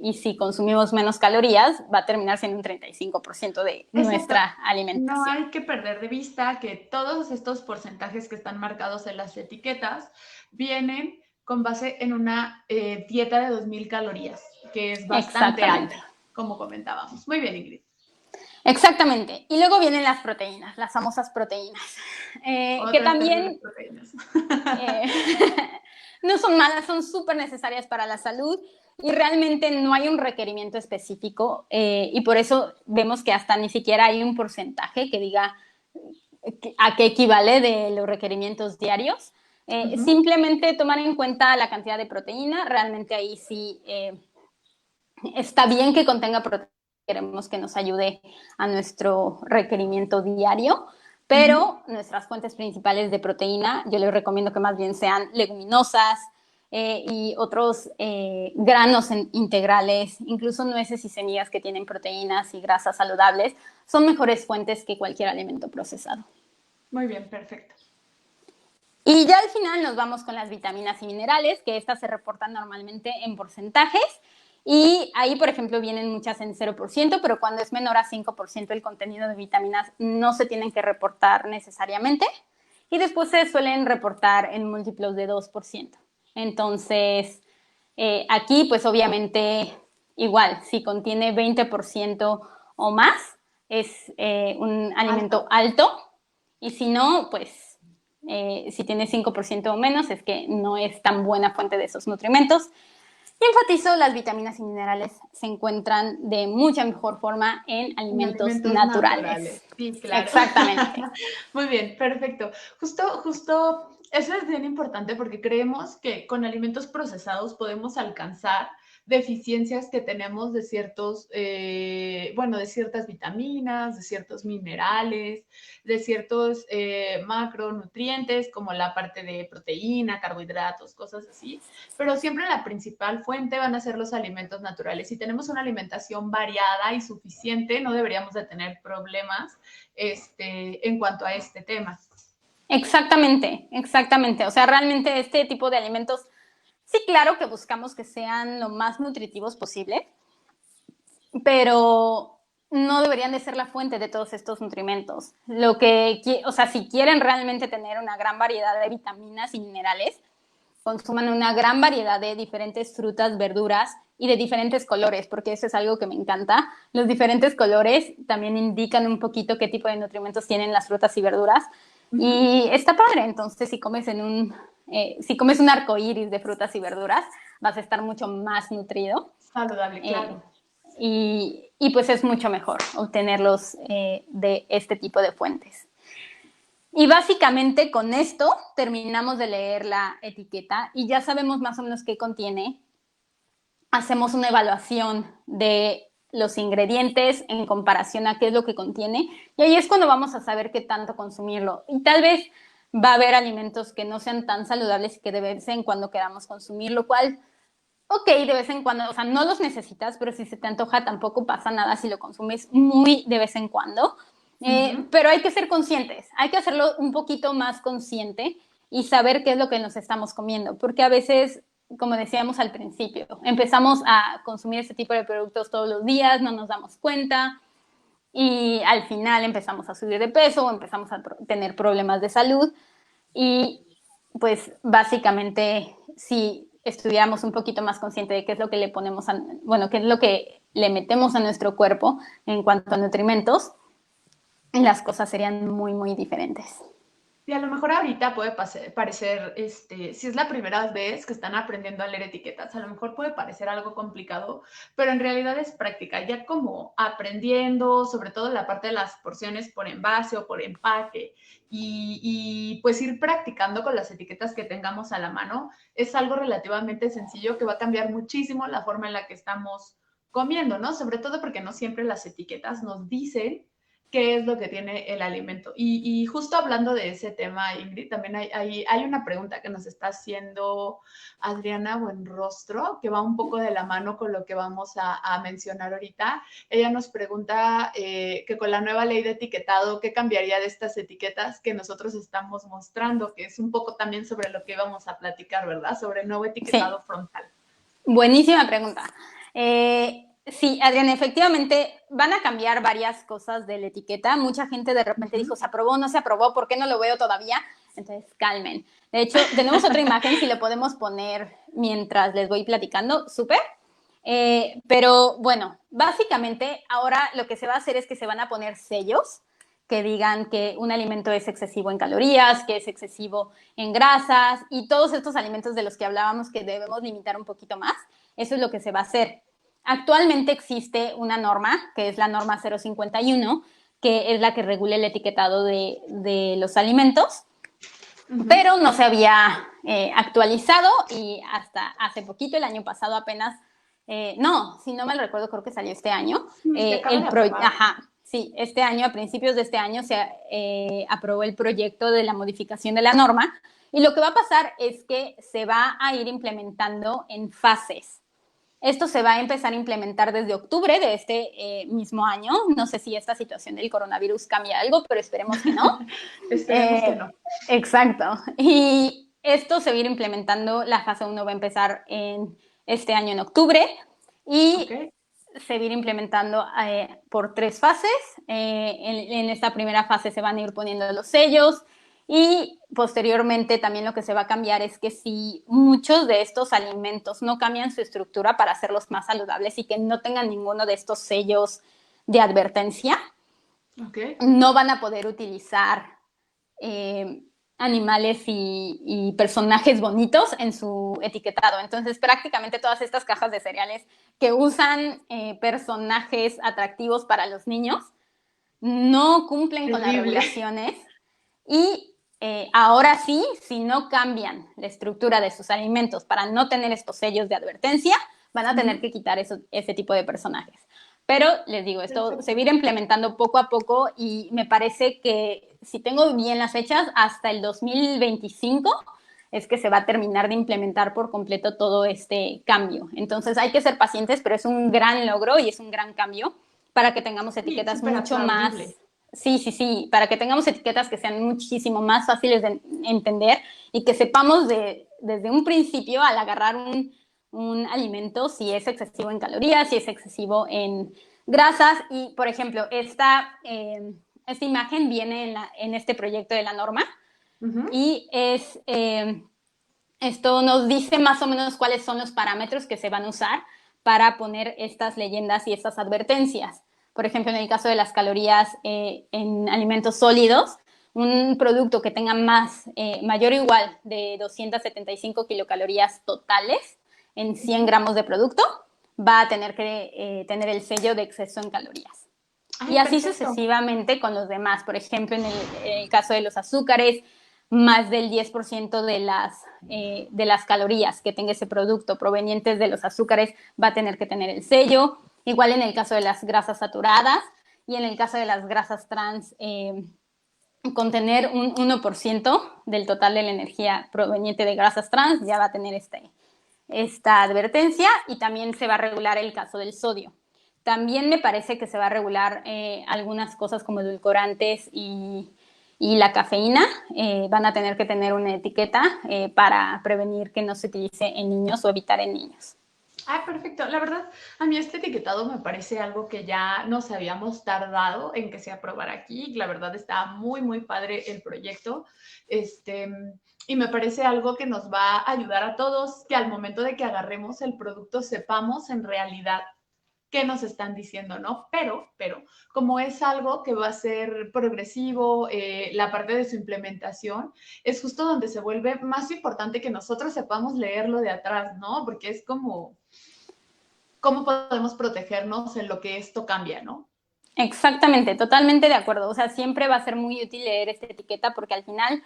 y si consumimos menos calorías, va a terminar siendo un 35% de nuestra alimentación. No hay que perder de vista que todos estos porcentajes que están marcados en las etiquetas vienen con base en una dieta de 2.000 calorías, que es bastante alta, como comentábamos. Muy bien, Ingrid. Exactamente. Y luego vienen las proteínas, las famosas proteínas, que también no son malas, son súper necesarias para la salud y realmente no hay un requerimiento específico, y por eso vemos que hasta ni siquiera hay un porcentaje que diga a qué equivale de los requerimientos diarios. Simplemente tomar en cuenta la cantidad de proteína, realmente ahí sí está bien que contenga proteína, queremos que nos ayude a nuestro requerimiento diario, pero nuestras fuentes principales de proteína, yo les recomiendo que más bien sean leguminosas y otros granos integrales, incluso nueces y semillas que tienen proteínas y grasas saludables, son mejores fuentes que cualquier alimento procesado. Muy bien, perfecto. Y ya al final nos vamos con las vitaminas y minerales, que estas se reportan normalmente en porcentajes. Y ahí, por ejemplo, vienen muchas en 0%, pero cuando es menor a 5% el contenido de vitaminas no se tienen que reportar necesariamente. Y después se suelen reportar en múltiplos de 2%. Entonces, aquí, pues obviamente, igual, si contiene 20% o más, es un alimento alto. Y si no, pues, si tiene 5% o menos, es que no es tan buena fuente de esos nutrimentos. Y enfatizo, las vitaminas y minerales se encuentran de mucha mejor forma en alimentos naturales. Sí, claro. Exactamente. Muy bien, perfecto. Justo, eso es bien importante porque creemos que con alimentos procesados podemos alcanzar deficiencias que tenemos de ciertos, de ciertas vitaminas, de ciertos minerales, de ciertos macronutrientes, como la parte de proteína, carbohidratos, cosas así. Pero siempre la principal fuente van a ser los alimentos naturales. Si tenemos una alimentación variada y suficiente, no deberíamos de tener problemas en cuanto a este tema. Exactamente, exactamente. O sea, realmente este tipo de alimentos, sí, claro que buscamos que sean lo más nutritivos posible, pero no deberían de ser la fuente de todos estos nutrimentos. O sea, si quieren realmente tener una gran variedad de vitaminas y minerales, consuman una gran variedad de diferentes frutas, verduras y de diferentes colores, porque eso es algo que me encanta. Los diferentes colores también indican un poquito qué tipo de nutrimentos tienen las frutas y verduras. Y está padre. Entonces, si comes un arco iris de frutas y verduras, vas a estar mucho más nutrido. Saludable, claro. y pues es mucho mejor obtenerlos de este tipo de fuentes. Y básicamente con esto terminamos de leer la etiqueta y ya sabemos más o menos qué contiene. Hacemos una evaluación de los ingredientes en comparación a qué es lo que contiene y ahí es cuando vamos a saber qué tanto consumirlo. Y tal vez va a haber alimentos que no sean tan saludables y que de vez en cuando queramos consumir, lo cual, ok, de vez en cuando, o sea, no los necesitas, pero si se te antoja tampoco pasa nada si lo consumes muy de vez en cuando. Pero hay que ser conscientes, hay que hacerlo un poquito más consciente y saber qué es lo que nos estamos comiendo, porque a veces, como decíamos al principio, empezamos a consumir este tipo de productos todos los días, no nos damos cuenta y al final empezamos a subir de peso o empezamos a tener problemas de salud y pues básicamente si estuviéramos un poquito más consciente de qué es lo que le ponemos, bueno, qué es lo que le metemos a nuestro cuerpo en cuanto a nutrimentos, las cosas serían muy, muy diferentes. Y a lo mejor ahorita puede parecer, si es la primera vez que están aprendiendo a leer etiquetas, a lo mejor puede parecer algo complicado, pero en realidad es práctica, ya como aprendiendo, sobre todo la parte de las porciones por envase o por empaque, y pues ir practicando con las etiquetas que tengamos a la mano, es algo relativamente sencillo que va a cambiar muchísimo la forma en la que estamos comiendo, ¿no? Sobre todo porque no siempre las etiquetas nos dicen qué es lo que tiene el alimento. Y justo hablando de ese tema, Ingrid, también hay una pregunta que nos está haciendo Adriana Buenrostro, que va un poco de la mano con lo que vamos a mencionar ahorita. Ella nos pregunta que con la nueva ley de etiquetado, ¿qué cambiaría de estas etiquetas que nosotros estamos mostrando? Que es un poco también sobre lo que íbamos a platicar, ¿verdad? Sobre el nuevo etiquetado Sí, frontal. buenísima pregunta. Sí, Adriana, efectivamente van a cambiar varias cosas de la etiqueta. Mucha gente de repente dijo, ¿se aprobó? ¿No se aprobó? ¿Por qué no lo veo todavía? Entonces, calmen. De hecho, tenemos otra imagen, si le podemos poner mientras les voy platicando, súper. Pero bueno, básicamente ahora lo que se va a hacer es que se van a poner sellos que digan que un alimento es excesivo en calorías, que es excesivo en grasas y todos estos alimentos de los que hablábamos que debemos limitar un poquito más. Eso es lo que se va a hacer. Actualmente existe una norma, que es la norma 051, que es la que regula el etiquetado de los alimentos, pero no se había actualizado y hasta hace poquito, el año pasado apenas, no, si no mal recuerdo, creo que salió este año. Ajá, sí, este año, a principios de este año, se aprobó el proyecto de la modificación de la norma y lo que va a pasar es que se va a ir implementando en fases. Esto se va a empezar a implementar desde octubre de este mismo año. No sé si esta situación del coronavirus cambia algo, pero esperemos que no. Esperemos que no. Exacto. Y esto se va a ir implementando. La fase 1 va a empezar en este año en octubre y se va a ir implementando por 3 fases. En esta primera fase se van a ir poniendo los sellos. Y posteriormente también lo que se va a cambiar es que si muchos de estos alimentos no cambian su estructura para hacerlos más saludables y que no tengan ninguno de estos sellos de advertencia, no van a poder utilizar animales y personajes bonitos en su etiquetado. Entonces, prácticamente todas estas cajas de cereales que usan personajes atractivos para los niños no cumplen con las regulaciones y ahora sí, si no cambian la estructura de sus alimentos para no tener estos sellos de advertencia, van a tener que quitar ese tipo de personajes. Pero les digo, esto se va a ir implementando poco a poco y me parece que, si tengo bien las fechas, hasta el 2025 es que se va a terminar de implementar por completo todo este cambio. Entonces hay que ser pacientes, pero es un gran logro y es un gran cambio para que tengamos etiquetas mucho más... Sí, para que tengamos etiquetas que sean muchísimo más fáciles de entender y que sepamos desde un principio al agarrar un alimento si es excesivo en calorías, si es excesivo en grasas. Y, por ejemplo, esta imagen viene en este proyecto de la norma y esto nos dice más o menos cuáles son los parámetros que se van a usar para poner estas leyendas y estas advertencias. Por ejemplo, en el caso de las calorías en alimentos sólidos, un producto que tenga mayor o igual de 275 kilocalorías totales en 100 gramos de producto va a tener que tener el sello de exceso en calorías. Ay, Y así perfecto. sucesivamente con los demás. Por ejemplo, en el caso de los azúcares, más del 10% de las calorías que tenga ese producto provenientes de los azúcares va a tener que tener el sello. Igual en el caso de las grasas saturadas y en el caso de las grasas trans, contener un 1% del total de la energía proveniente de grasas trans ya va a tener esta advertencia, y también se va a regular el caso del sodio. También me parece que se va a regular algunas cosas como edulcorantes y la cafeína. Van a tener que tener una etiqueta para prevenir que no se utilice en niños o evitar en niños. Ah, perfecto. La verdad, a mí este etiquetado me parece algo que ya nos habíamos tardado en que se aprobara aquí. La verdad está muy, muy padre el proyecto. Y me parece algo que nos va a ayudar a todos, que al momento de que agarremos el producto sepamos en realidad qué nos están diciendo, ¿no? Pero, como es algo que va a ser progresivo, la parte de su implementación, es justo donde se vuelve más importante que nosotros sepamos leerlo de atrás, ¿no? Porque es como cómo podemos protegernos en lo que esto cambia, ¿no? Exactamente, totalmente de acuerdo. O sea, siempre va a ser muy útil leer esta etiqueta porque al final,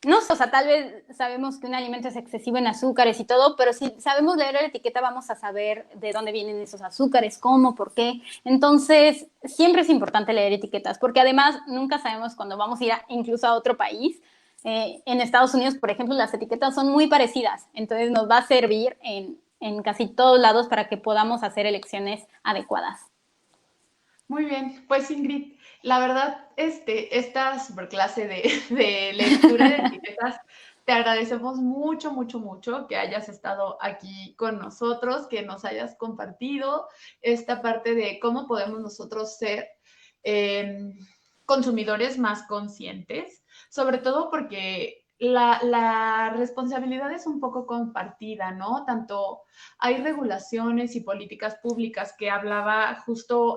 no sé, o sea, tal vez sabemos que un alimento es excesivo en azúcares y todo, pero si sabemos leer la etiqueta vamos a saber de dónde vienen esos azúcares, cómo, por qué. Entonces, siempre es importante leer etiquetas porque además nunca sabemos cuando vamos a ir incluso a otro país. En Estados Unidos, por ejemplo, las etiquetas son muy parecidas, entonces nos va a servir en casi todos lados para que podamos hacer elecciones adecuadas. Muy bien, pues Ingrid, la verdad, esta superclase de lectura de etiquetas, te agradecemos mucho, mucho, mucho que hayas estado aquí con nosotros, que nos hayas compartido esta parte de cómo podemos nosotros ser eh, consumidores más conscientes, sobre todo porque la responsabilidad es un poco compartida, ¿no? Tanto hay regulaciones y políticas públicas que hablaba justo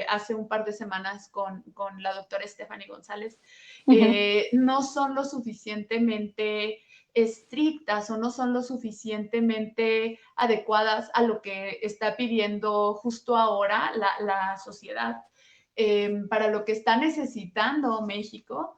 hace un par de semanas con la doctora Stephanie González, Uh -huh. no son lo suficientemente estrictas o no son lo suficientemente adecuadas a lo que está pidiendo justo ahora la sociedad. Para lo que está necesitando México,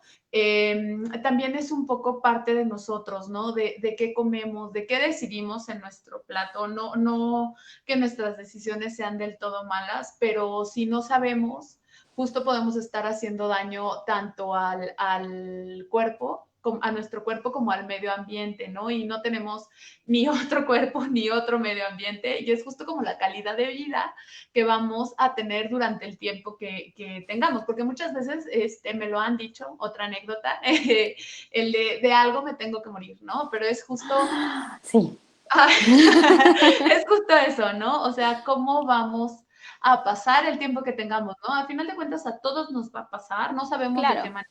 también es un poco parte de nosotros, ¿no? De qué comemos, de qué decidimos en nuestro plato. No que nuestras decisiones sean del todo malas, pero si no sabemos, justo podemos estar haciendo daño tanto al cuerpo, a nuestro cuerpo como al medio ambiente, ¿no? Y no tenemos ni otro cuerpo ni otro medio ambiente, y es justo como la calidad de vida que vamos a tener durante el tiempo que tengamos, porque muchas veces me lo han dicho, otra anécdota, el de algo me tengo que morir, ¿no? Pero es justo... Sí. Es justo eso, ¿no? O sea, ¿cómo vamos a pasar el tiempo que tengamos, ¿no? A final de cuentas a todos nos va a pasar, no sabemos de qué Claro. manera,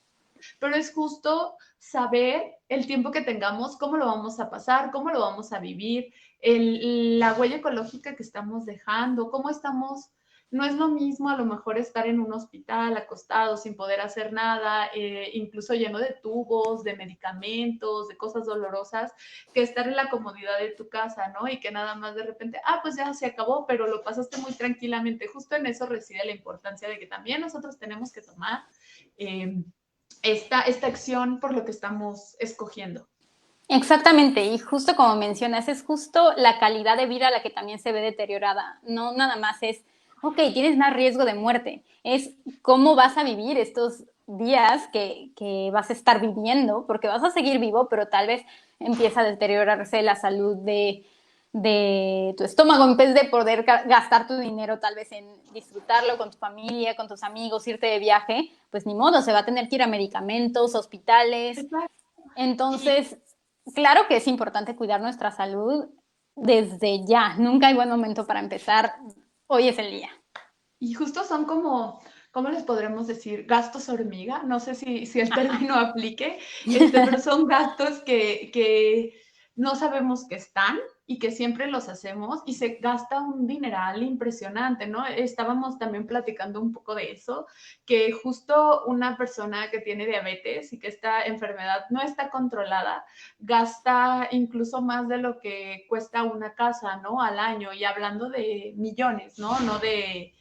pero es justo saber el tiempo que tengamos, cómo lo vamos a pasar, cómo lo vamos a vivir, la huella ecológica que estamos dejando, cómo estamos. No es lo mismo a lo mejor estar en un hospital acostado sin poder hacer nada, incluso lleno de tubos, de medicamentos, de cosas dolorosas, que estar en la comodidad de tu casa, ¿no? Y que nada más de repente, pues ya se acabó, pero lo pasaste muy tranquilamente. Justo en eso reside la importancia de que también nosotros tenemos que tomar esta acción por lo que estamos escogiendo. Exactamente, y justo como mencionas, es justo la calidad de vida la que también se ve deteriorada. No nada más es, ok, tienes más riesgo de muerte, es cómo vas a vivir estos días que vas a estar viviendo, porque vas a seguir vivo, pero tal vez empieza a deteriorarse la salud de tu estómago en vez de poder gastar tu dinero tal vez en disfrutarlo con tu familia, con tus amigos, irte de viaje, pues ni modo, se va a tener que ir a medicamentos, hospitales. Entonces, claro que es importante cuidar nuestra salud desde ya. Nunca hay buen momento para empezar. Hoy es el día. Y justo son como, ¿cómo les podremos decir? Gastos hormiga. No sé si el término aplique, pero son gastos que no sabemos que están y que siempre los hacemos y se gasta un dineral impresionante, ¿no? Estábamos también platicando un poco de eso, que justo una persona que tiene diabetes y que esta enfermedad no está controlada, gasta incluso más de lo que cuesta una casa, ¿no? Al año, y hablando de millones, ¿no? No de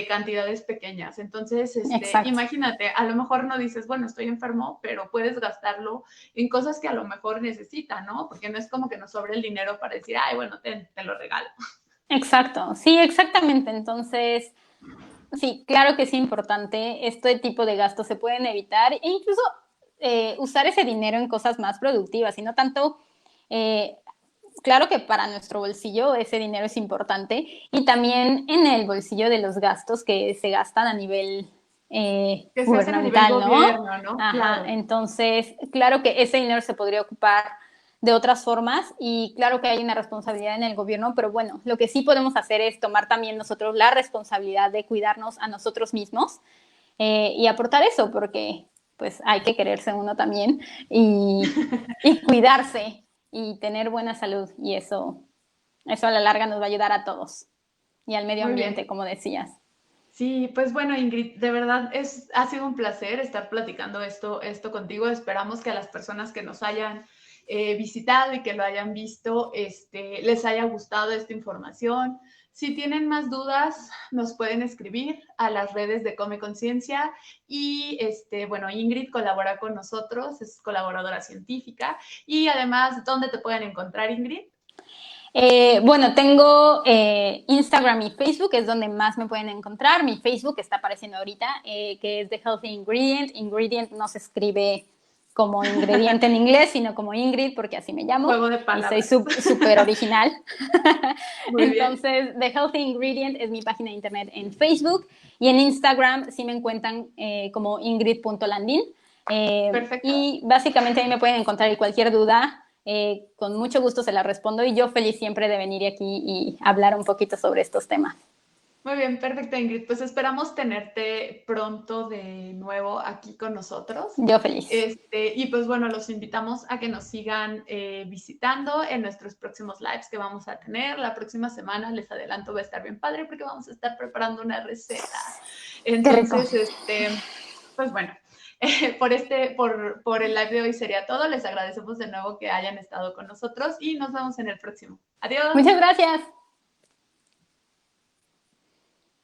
cantidades pequeñas. Entonces, Exacto. imagínate, a lo mejor no dices, bueno, estoy enfermo, pero puedes gastarlo en cosas que a lo mejor necesita, ¿no? Porque no es como que nos sobre el dinero para decir, ay, bueno, te lo regalo. Exacto, sí, exactamente. Entonces, sí, claro que es importante. Este tipo de gastos se pueden evitar e incluso usar ese dinero en cosas más productivas y no tanto, claro que para nuestro bolsillo ese dinero es importante y también en el bolsillo de los gastos que se gastan a nivel Que se hacen a nivel gubernamental, ¿no? gobierno, ¿no? Ajá, Claro. entonces, claro que ese dinero se podría ocupar de otras formas y claro que hay una responsabilidad en el gobierno, pero bueno, lo que sí podemos hacer es tomar también nosotros la responsabilidad de cuidarnos a nosotros mismos y aportar eso, porque pues hay que quererse uno también y cuidarse y tener buena salud y eso a la larga nos va a ayudar a todos y al medio Muy ambiente, bien. como decías. Sí, pues bueno, Ingrid, de verdad ha sido un placer estar platicando esto contigo. Esperamos que a las personas que nos hayan visitado y que lo hayan visto, les haya gustado esta información. Si tienen más dudas, nos pueden escribir a las redes de Come Conciencia y, bueno, Ingrid colabora con nosotros, es colaboradora científica. Y además, ¿dónde te pueden encontrar, Ingrid? Bueno, tengo Instagram y Facebook, es donde más me pueden encontrar. Mi Facebook está apareciendo ahorita, que es The Healthy Ingredient. Ingredient no se escribe como ingrediente en inglés, sino como Ingrid, porque así me llamo Juego de y soy palabras. súper original. Muy bien. Entonces, The Healthy Ingredient es mi página de internet en Facebook y en Instagram sí me encuentran como ingrid.landin. Perfecto. Y básicamente ahí me pueden encontrar y cualquier duda con mucho gusto se la respondo y yo feliz siempre de venir aquí y hablar un poquito sobre estos temas. Muy bien, perfecto, Ingrid. Pues esperamos tenerte pronto de nuevo aquí con nosotros. Yo feliz. Y pues bueno, los invitamos a que nos sigan visitando en nuestros próximos lives que vamos a tener. La próxima semana, les adelanto, va a estar bien padre porque vamos a estar preparando una receta. Qué rico. Entonces, pues bueno, por el live de hoy sería todo. Les agradecemos de nuevo que hayan estado con nosotros y nos vemos en el próximo. Adiós. Muchas gracias.